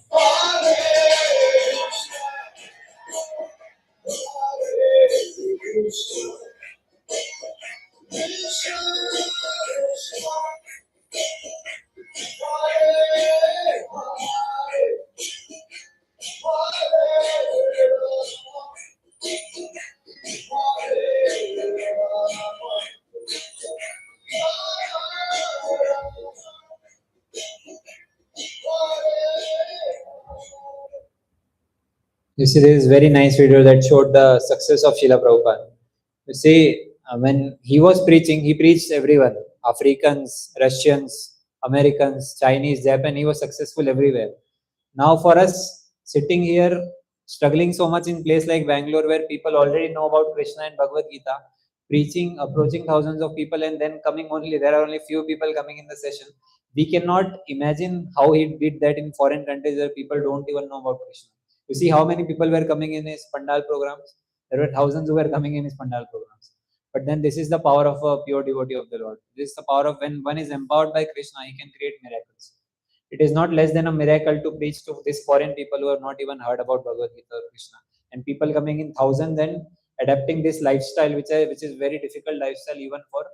You see, there is very nice video that showed the success of Srila Prabhupada. You see, when he was preaching, he preached everyone, Africans, Russians, Americans, Chinese, Japan, he was successful everywhere. Now for us, sitting here, struggling so much in place like Bangalore, where people already know about Krishna and Bhagavad Gita, preaching, approaching thousands of people, and then coming only, there are only few people coming in the session. We cannot imagine how he did that in foreign countries where people don't even know about Krishna. You see how many people were coming in his Pandal programs? There were thousands who were coming in his Pandal programs. But then this is the power of a pure devotee of the Lord. This is the power of when one is empowered by Krishna, he can create miracles. It is not less than a miracle to preach to these foreign people who have not even heard about Bhagavad Gita or Krishna. And people coming in thousands and adapting this lifestyle, which is very difficult lifestyle even for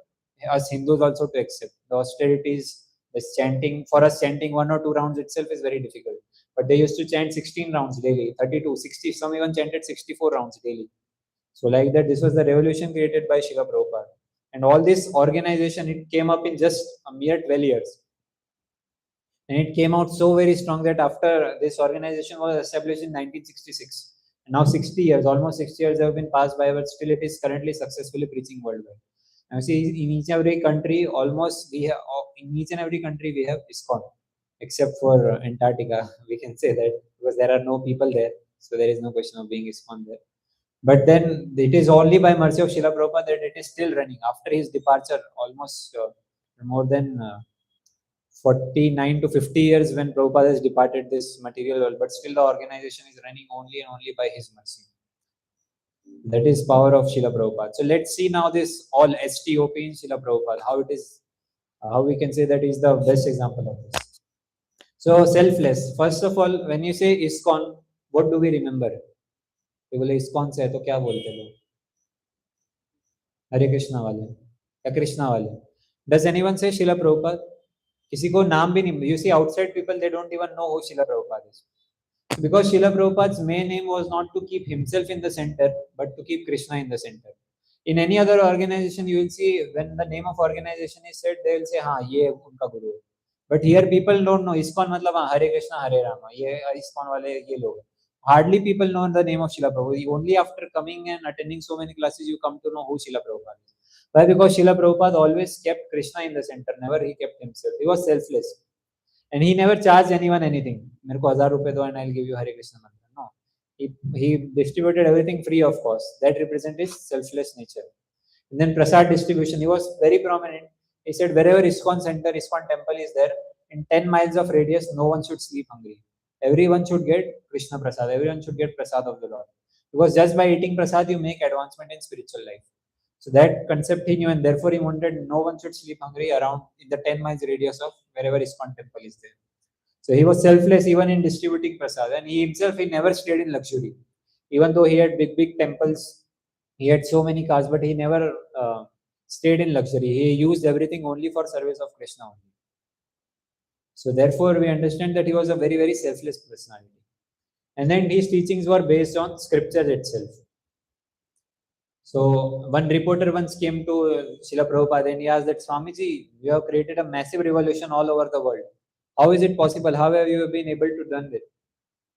us Hindus also to accept. The austerities, the chanting, for us chanting 1 or 2 rounds itself is very difficult. But they used to chant 16 rounds daily, 32, 60, some even chanted 64 rounds daily. So like that, this was the revolution created by Srila Prabhupada. And all this organization, it came up in just a mere 12 years. And it came out so very strong that after this organization was established in 1966, and now 60 years, almost 60 years have been passed by, but still it is currently successfully preaching worldwide. Now see, in each and every country, almost we have, in each and every country we have ISKCON, except for Antarctica, we can say that, because there are no people there, so there is no question of being ISKCON there. But then it is only by mercy of Srila Prabhupada that it is still running after his departure, almost more than 49 to 50 years when Prabhupada has departed this material world, but still the organization is running only and only by his mercy. That is power of Srila Prabhupada. So let's see now this all STOP in Srila Prabhupada, how it is, how we can say that is the best example of this. So selfless. First of all, when you say ISKCON, what do we remember? ये बोले ISKCON से है तो क्या बोलते लोग? हरे कृष्णा वाले या कृष्णा वाले? Does anyone say Srila Prabhupada? किसी को नाम भी नहीं. You see, outside people, they don't even know who Srila Prabhupada is. Because Srila Prabhupada's main aim was not to keep himself in the center, but to keep Krishna in the center. In any other organization, you will see when the name of organization is said, they will say, हाँ ये उनका गुरु है. But here people don't know. ISKCON मतलब हाँ Hare Krishna Hare Rama. ये ISKCON वाले ये लोग. Hardly people know the name of Srila Prabhupada. Only after coming and attending so many classes, you come to know who Srila Prabhupada is. Why? Because Srila Prabhupada always kept Krishna in the center. Never he kept himself. He was selfless. And he never charged anyone anything. मेरे को 1000 रुपए दो and I'll give you Hare Krishna mantra. No. He distributed everything free of cost. That represented his selfless nature. And then prasad distribution, he was very prominent. He said wherever ISKCON center, ISKCON temple is there, in 10 miles of radius, no one should sleep hungry. Everyone should get Krishna prasad. Everyone should get prasad of the Lord. Because just by eating prasad, you make advancement in spiritual life. So that concept he knew, and therefore he wanted no one should sleep hungry around in the 10 miles radius of wherever ISKCON temple is there. So he was selfless even in distributing prasad, and he himself, he never stayed in luxury. Even though he had big temples, he had so many cars, but he never stayed in luxury. He used everything only for service of Krishna only. So therefore we understand that he was a very selfless personality. And then his teachings were based on scriptures itself. So one reporter once came to Srila Prabhupada and he asked that, Swamiji, you have created a massive revolution all over the world. How is it possible? How have you been able to do it?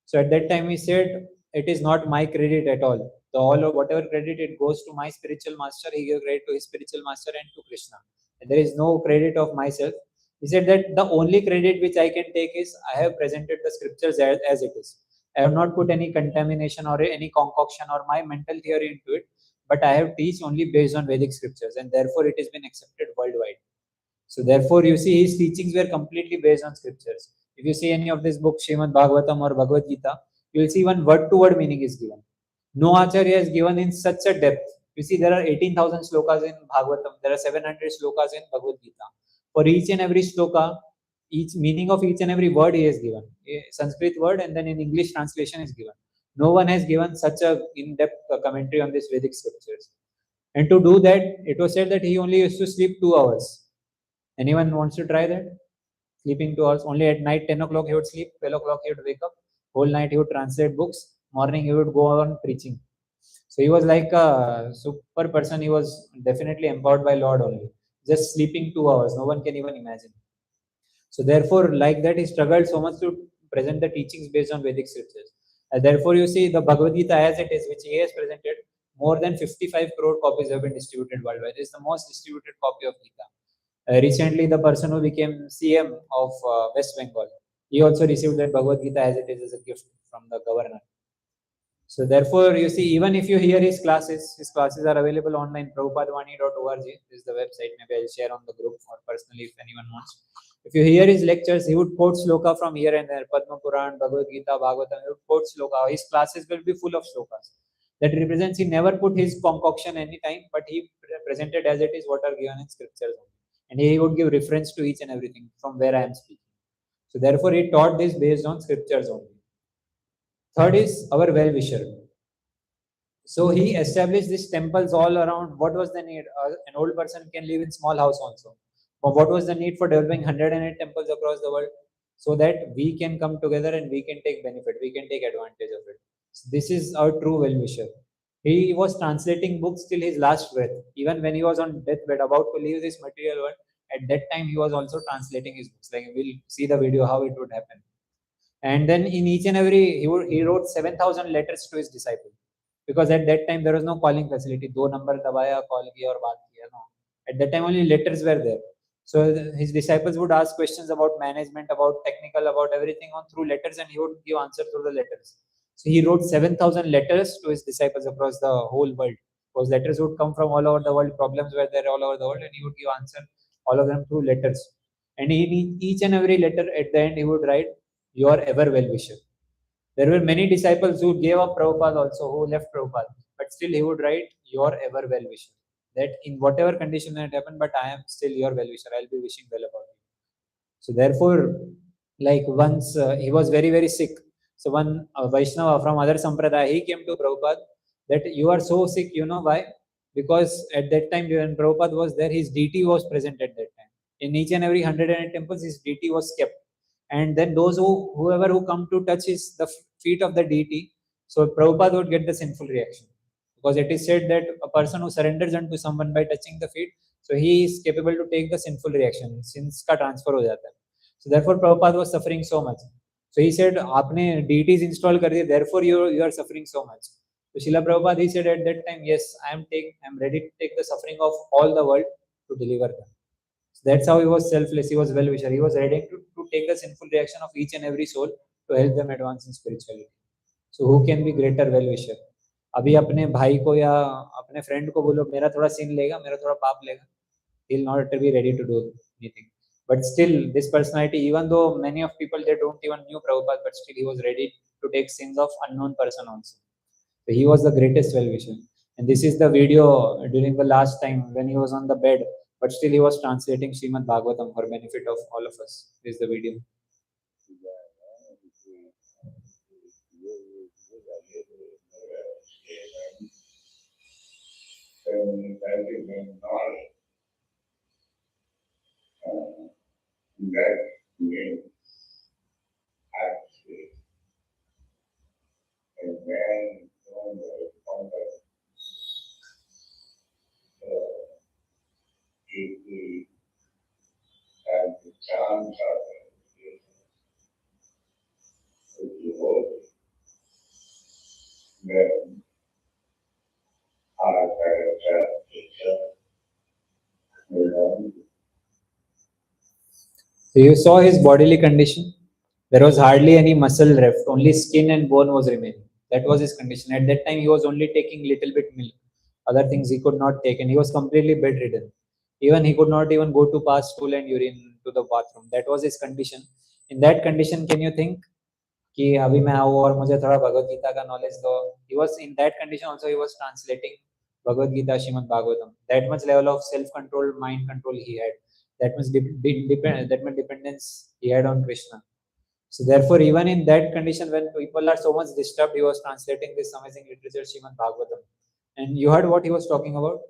So at that time he said, it is not my credit at all. The all of whatever credit, it goes to my spiritual master. He gave credit to his spiritual master and to Krishna. And there is no credit of myself. He said that the only credit which I can take is I have presented the scriptures as it is. I have not put any contamination or any concoction or my mental theory into it, but I have teach only based on Vedic scriptures, and therefore it has been accepted worldwide. So therefore you see his teachings were completely based on scriptures. If you see any of this book, Srimad Bhagavatam or Bhagavad Gita, you will see one word to word meaning is given. No Acharya is given in such a depth. You see, there are 18,000 slokas in Bhagavatam. There are 700 slokas in Bhagavad Gita. For each and every sloka, each meaning of each and every word he has given. A Sanskrit word and then in English translation is given. No one has given such a in-depth commentary on this Vedic scriptures. And to do that, it was said that he only used to sleep 2 hours. Anyone wants to try that? Sleeping 2 hours. Only at night, 10 o'clock he would sleep, 12 o'clock he would wake up. Whole night he would translate books. Morning he would go on preaching. So he was like a super person. He was definitely empowered by Lord only. Just sleeping 2 hours. No one can even imagine. So therefore, like that, he struggled so much to present the teachings based on Vedic scriptures. Therefore, you see the Bhagavad Gita as it is, which he has presented, more than 55 crore copies have been distributed worldwide. It's the most distributed copy of Gita. Recently, the person who became CM of West Bengal, he also received that Bhagavad Gita as it is as a gift from the governor. So therefore, you see, even if you hear his classes are available online. Prabhupadwani.org is the website. Maybe I'll share on the group or personally if anyone wants. If you hear his lectures, he would quote sloka from here and there. Padma Puran, Bhagavad Gita, Bhagavatam. He would quote sloka. His classes will be full of slokas. That represents he never put his concoction any time, but he presented as it is what are given in scriptures. And he would give reference to each and everything from where I am speaking. So therefore, he taught this based on scriptures only. Third is our well-wisher. So he established these temples all around. What was the need? An old person can live in small house also. But what was the need for developing 108 temples across the world? So that we can come together and we can take benefit, we can take advantage of it. So this is our true well-wisher. He was translating books till his last breath. Even when he was on deathbed, about to leave this material world, at that time he was also translating his books. Like we'll see the video how it would happen. And then in each and every, he wrote 7,000 letters to his disciples. Because at that time there was no calling facility. दो number दबाया, call किया और बात किया. No. At that time only letters were there. So his disciples would ask questions about management, about technical, about everything on through letters, and he would give answer through the letters. So he wrote 7,000 letters to his disciples across the whole world. Those letters would come from all over the world. Problems were there all over the world, and he would give answer all of them through letters. And in each and every letter, at the end, he would write, "Your ever well-wisher." There were many disciples who gave up Prabhupada also, who left Prabhupada, but still he would write, "Your ever well-wisher." That in whatever condition that happened, but I am still your well-wisher. I'll be wishing well about you. So therefore, like once he was very, very sick. So one Vaishnava from other Sampradaya, he came to Prabhupada that you are so sick, you know why? Because at that time when Prabhupada was there, his deity was present at that time. In each and every 108 temples, his deity was kept. And then whoever who come to touch the feet of the deity, so Prabhupada would get the sinful reaction. Because it is said that a person who surrenders unto someone by touching the feet, so he is capable to take the sinful reaction. Sins ka transfer ho jata hai. So therefore Prabhupada was suffering so much. So he said, "Aapne deities install kar diye, therefore you are suffering so much." So Srila Prabhupada, he said at that time, "Yes, I am ready to take the suffering of all the world to deliver them." So that's how he was selfless. He was well-wisher. He was ready to take the sinful reaction of each and every soul to help them advance in spirituality. So who can be greater well-wisher? अभी अपने भाई को या अपने friend को बोलो मेरा थोड़ा sin लेगा, मेरा थोड़ा पाप लेगा, he'll not be ready to do anything. But still, this personality, even though many of people they don't even knew Prabhupada, but still he was ready to take sins of unknown person also. So he was the greatest well-wisher. And this is the video during the last time when he was on the bed, but still he was translating Srimad Bhagavatam for benefit of all of us. This is the video. That means actually a man from the context if we have the chance of the hope, then our character is So you saw his bodily condition. There was hardly any muscle left, only skin and bone was remaining. That was his condition. At that time, he was only taking little bit milk. Other things he could not take, and he was completely bedridden. Even he could not even go to pass stool and urine to the bathroom. That was his condition. In that condition, can you think कि अभी मैं आऊँ और मुझे थोड़ा भगवद गीता का knowledge दो? He was in that condition also. He was translating Bhagavad Gita, Srimad Bhagavatam. That much level of self-control, mind control he had. That much dependence he had on Krishna. So therefore, even in that condition, when people are so much disturbed, he was translating this amazing literature, Srimad Bhagavatam. And you heard what he was talking about?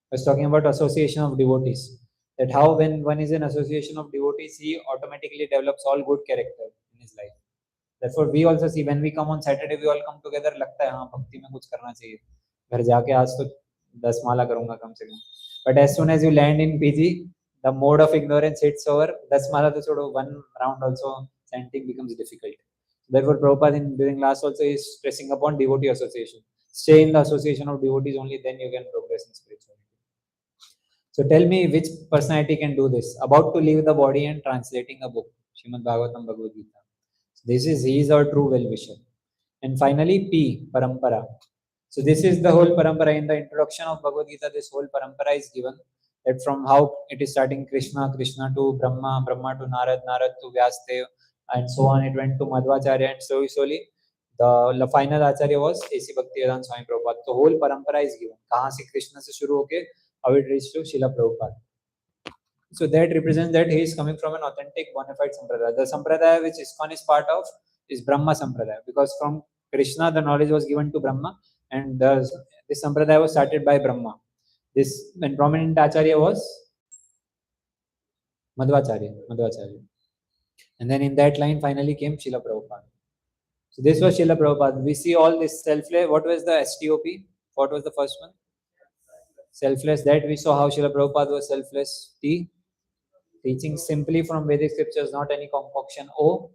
He was talking about association of devotees. That how when one is in association of devotees, he automatically develops all good character in his life. Therefore, we also see when we come on Saturday, we all come together. लगता है हाँ भक्ति में कुछ करना चाहिए. घर जाके आज तो 10 माला करूँगा कम से कम. But as soon as you land in PG, the mode of ignorance hits over. 10 माला तो छोड़ो, one round also chanting becomes difficult. Therefore, Prabhupada during class also is stressing upon devotee association. Stay in the association of devotees, only then you can progress in spirituality. So tell me which personality can do this? About to leave the body and translating a book, Srimad Bhagavatam Bhagavad Gita. He is our true well-wisher. And finally, P, Parampara. So this is the whole parampara. In the introduction of Bhagavad Gita, this whole parampara is given, that from how it is starting Krishna, Krishna to Brahma, Brahma to Narad, Narad to Vyasdev, and so on. It went to Madhvacharya, and slowly the final Acharya was A.C. Bhaktivedanta Swami Prabhupada. The whole parampara is given. कहाँ से कृष्ण से शुरू होके how it reached to Srila Prabhupada. So that represents that he is coming from an authentic bona fide sampradaya. The sampradaya which ISKCON is part of is Brahma sampradaya, because from Krishna the knowledge was given to Brahma, and this sampradaya was started by Brahma. This and prominent Acharya was Madhvacharya. And then in that line finally came Srila Prabhupada. So this was Srila Prabhupada. We see all this selfless. What was the STOP? What was the first one? Selfless. That we saw how Srila Prabhupada was selfless. T, teaching simply from Vedic scriptures, not any concoction. O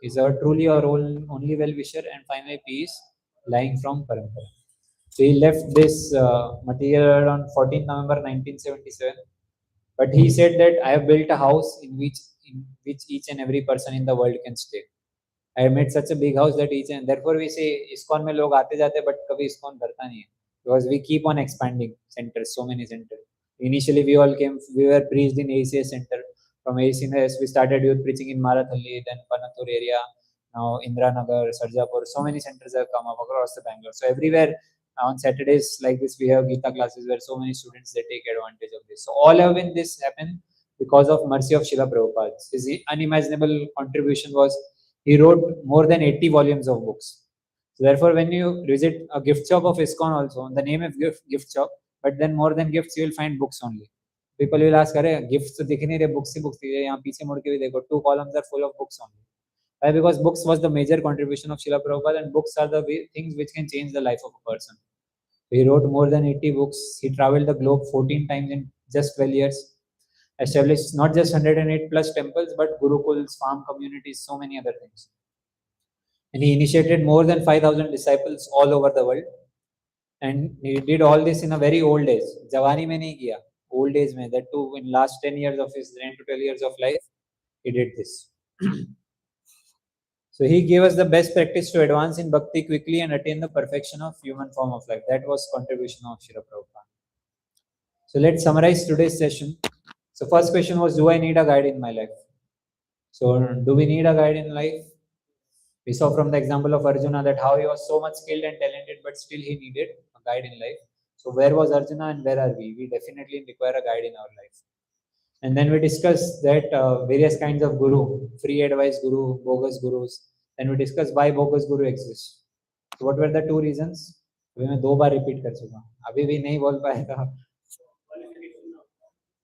is truly our only well-wisher. And finally P is lying from Parampara. So he left this material on 14th November 1977. But he said that I have built a house in which each and every person in the world can stay. I have made such a big house that each and therefore we say ISKCON में लोग आते जाते but कभी ISKCON भरता नहीं है, because we keep on expanding centers, so many centers. Initially we were preached in ACS center. From ACS we started youth preaching in Marathalli, then Panatur area, now Indranagar, Sarjapur. So many centers have come up across the Bangalore. So everywhere on Saturdays like this we have Gita classes where so many students they take advantage of this. So all of this happened because of mercy of Srila Prabhupada. His unimaginable contribution was he wrote more than 80 volumes of books. So therefore, when you visit a gift shop of ISKCON also, the name is gift shop, but then more than gifts, you will find books only. People will ask, "Arey, gifts to dikh nahi rahe, books he books दिखे, यहाँ पीछे मुड़ के भी देखो, 2 columns are full of books only." Why? Because books was the major contribution of Srila Prabhupada, and books are the things which can change the life of a person. He wrote more than 80 books. He traveled the globe 14 times in just 12 years. Established not just 108 plus temples, but gurukuls, farm communities, so many other things. And he initiated more than 5,000 disciples all over the world. And he did all this in a very old age. Jawani mein nahi kiya. Old age mein, that too in last 10 years of his 10 to 12 years of life, he did this. So he gave us the best practice to advance in bhakti quickly and attain the perfection of human form of life. That was contribution of Srila Prabhupada. So let's summarize today's session. So first question was, do I need a guide in my life? So do we need a guide in life? We saw from the example of Arjuna that how he was so much skilled and talented, but still he needed a guide in life. So where was Arjuna and where are we? We definitely require a guide in our life. And then we discussed that various kinds of guru, free advice guru, bogus gurus. Then we discussed why bogus guru exists. So what were the 2 reasons? अभी मैं 2 बार repeat कर चुका हूँ, अभी भी नहीं बोल पाएगा.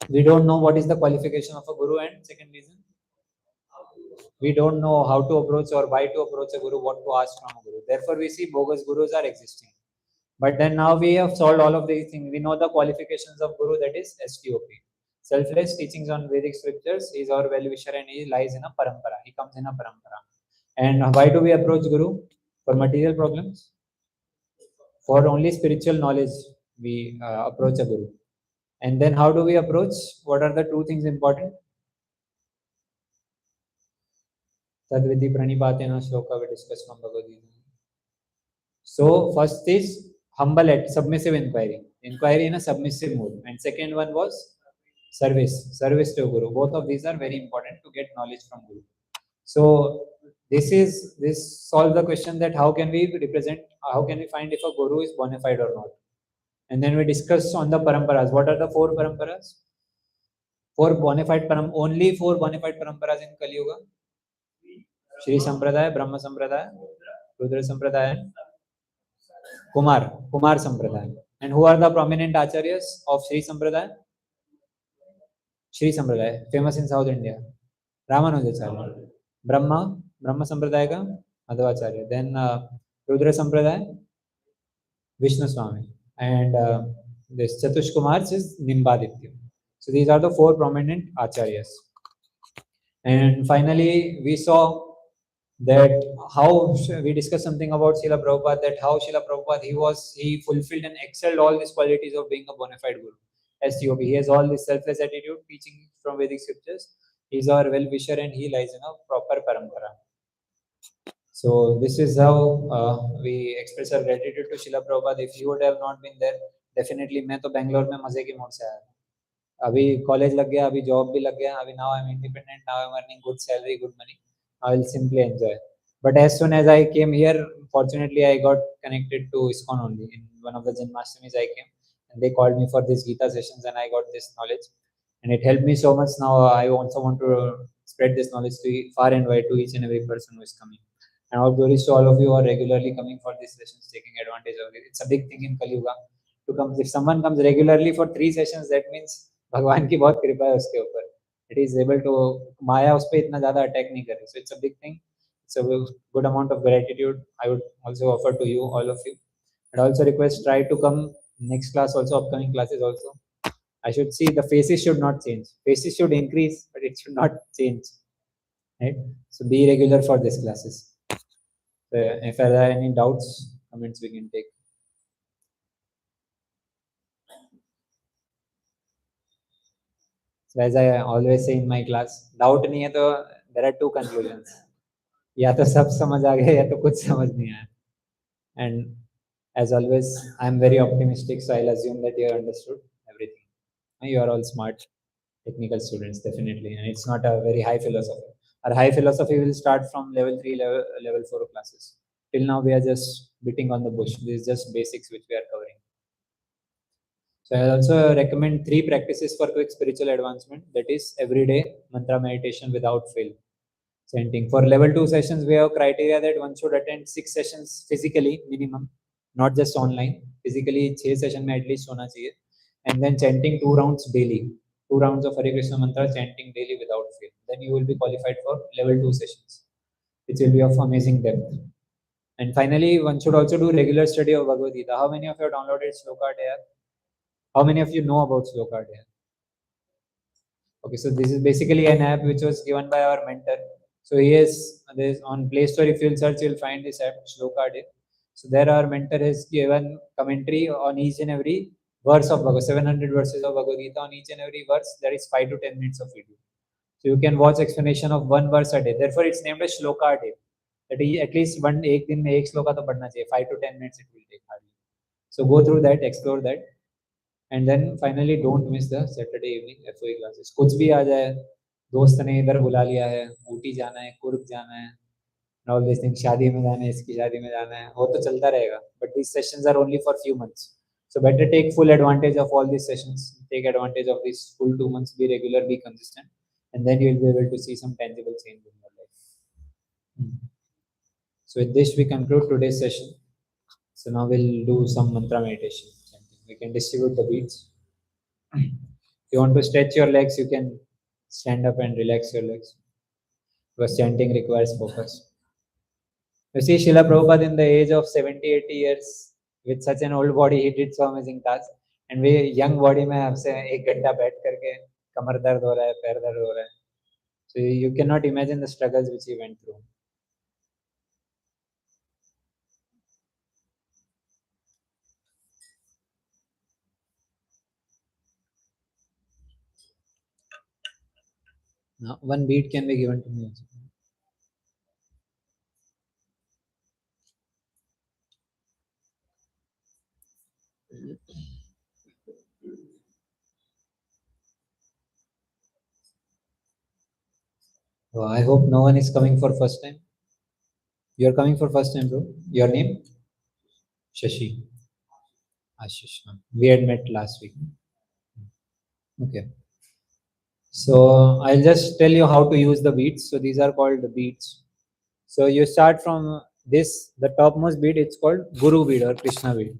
We don't know what is the qualification of a guru, and second reason, we don't know how to approach or why to approach a guru, what to ask from a guru. Therefore, we see bogus gurus are existing. But then now we have solved all of these things. We know the qualifications of guru, that is STOP. Selfless teachings on Vedic scriptures. He is our well-wisher and he lies in a parampara. He comes in a parampara. And why do we approach guru? For material problems? For only spiritual knowledge, we approach a guru. And then how do we approach? What are the 2 things important? Tadvidhi pranipatena shloka we discussed from Bhagavad Gita. So first is humble at submissive inquiry in a submissive mood, and second one was service to guru. Both of these are very important to get knowledge from guru. So this solves the question that how can we find if a guru is bona fide or not. And then we discussed on the paramparas. What are the 4 paramparas? 4 bona fide only 4 bona fide paramparas in Kali Yuga. Shri Sampradaya, Brahma Sampradaya, Rudra Sampradaya, Kumar Sampradaya. And who are the prominent acharyas of Shri Sampradaya? Shri Sampradaya, famous in South India. Ramanujacharya. Brahma Sampradaya ka Madhvacharya. Then Rudra Sampradaya, Vishnu Swami. And this Chatush Kumar is Nimbaditya. So these are the 4 prominent acharyas. And finally, we saw that how we discussed something about Srila Prabhupada, that how Srila Prabhupada, he fulfilled and excelled all these qualities of being a bona fide guru. STOP. He has all this selfless attitude, teaching from Vedic scriptures. He's our well-wisher and he lies in a proper parampara. So this is how we express our gratitude to Srila Prabhupada. If he would have not been there, definitely मैं तो बेंगलोर में मजे की mode से आया था. अभी college लग गया, अभी जॉब भी लग गया, अभी now I'm independent, now I'm earning good salary, good money. I will simply enjoy. But as soon as I came here, fortunately I got connected to ISKCON only. In one of the Janmashtami's I came, and they called me for these Gita sessions, and I got this knowledge, and it helped me so much. Now I also want to spread this knowledge to far and wide to each and every person who is coming. And all glories to all of you who are regularly coming for these sessions, taking advantage of it. It's a big thing in Kali Yuga to come. If someone comes regularly for 3 sessions, that means भगवान की बहुत कृपा है उसके ऊपर. It is able to माया उस पे इतना ज़्यादा अटैक नहीं कर रही. So it's a big thing. It's a good amount of gratitude I would also offer to you, all of you. And also request try to come next class also, upcoming classes also. I should see the faces should not change. Faces should increase, but it should not change. Right? So be regular for these classes. So if there are any doubts, comments we can take. So as I always say in my class, doubt नहीं है तो there are two conclusions. या तो सब समझ आ गया या तो कुछ समझ नहीं आया. And as always, I am very optimistic, so I'll assume that you have understood everything. You are all smart, technical students, definitely, and it's not a very high philosophy. Our high philosophy will start from level 3, level 4 classes. Till now, we are just beating on the bush. This is just basics which we are covering. So I also recommend 3 practices for quick spiritual advancement. That is everyday mantra meditation without fail. Chanting. For level 2 sessions, we have criteria that one should attend 6 sessions physically minimum, not just online. Physically 6 session में at least होना चाहिए. And then chanting 2 rounds daily. 2 rounds of Hare Krishna mantra chanting daily without fail. Then you will be qualified for level 2 sessions, which will be of amazing depth. And finally, one should also do regular study of Bhagavad Gita. How many of you have downloaded Slokart here? How many of you know about Slokart here? Okay, so this is basically an app which was given by our mentor. So yes, there's on Play Store. If you'll search, you'll find this app Slokart. So there our mentor has given commentary on each and every verse of Bhagavad 700 verses of Bhagavad Gita. On each and every verse, there is 5 to 10 minutes of video. So you can watch explanation of one verse a day. Therefore, it's named as Slokart. That is at least one एक दिन में एक श्लोका तो पढ़ना चाहिए. 5 to 10 minutes it will take hardly. So go through that, explore that. And then finally don't miss the Saturday evening FOE classes. कुछ भी आ जाए, दोस्त ने इधर बुला लिया है, ऊटी जाना है, कुर्ग जाना है, all these things, शादी में जाना है, इसकी शादी में जाना है, वो तो चलता रहेगा. But these sessions are only for few months. So better take full advantage of all these sessions. Take advantage of these full 2 months. Be regular, be consistent, and then you will be able to see some tangible change in your life. So with this we conclude today's session. So now we'll do some mantra meditation. We can distribute the beats. If you want to stretch your legs, you can stand up and relax your legs, because chanting requires focus. You see, Srila Prabhupada in the age of 70, 80 years, with such an old body, he did so amazing tasks. And we young body में आपसे 1 घंटा बैठ करके कमर दर्द हो रहा है, पैर दर्द हो रहा है. So you cannot imagine the struggles which he went through. Now, one beat can be given to me also. Oh, I hope no one is coming for first time. You are coming for first time, bro. Your name? Shashi. Ashish. We had met last week. Okay. So I'll just tell you how to use the beats. So these are called the beats. So you start from this, the topmost beat, it's called Guru beat or Krishna beat.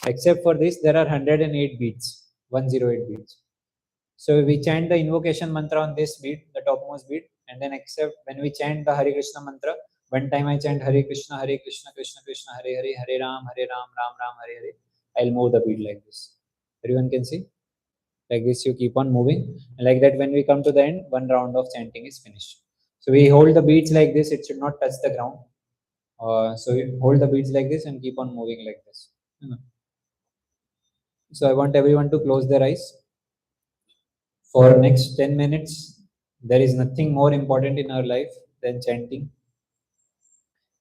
Except for this, there are 108 beats, 108 beats. So we chant the invocation mantra on this beat, the topmost beat, and then except when we chant the Hare Krishna mantra, one time I chant Hare Krishna, Krishna Krishna, Hare Hare, Hare Ram, Ram Ram, Hare Hare. I'll move the beat like this. Everyone can see? Like this, you keep on moving. And like that, when we come to the end, one round of chanting is finished. So we hold the beads like this, it should not touch the ground. So you hold the beads like this and keep on moving like this. So I want everyone to close their eyes. For next 10 minutes, there is nothing more important in our life than chanting.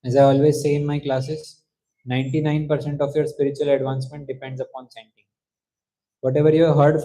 As I always say in my classes, 99% of your spiritual advancement depends upon chanting. Whatever you have heard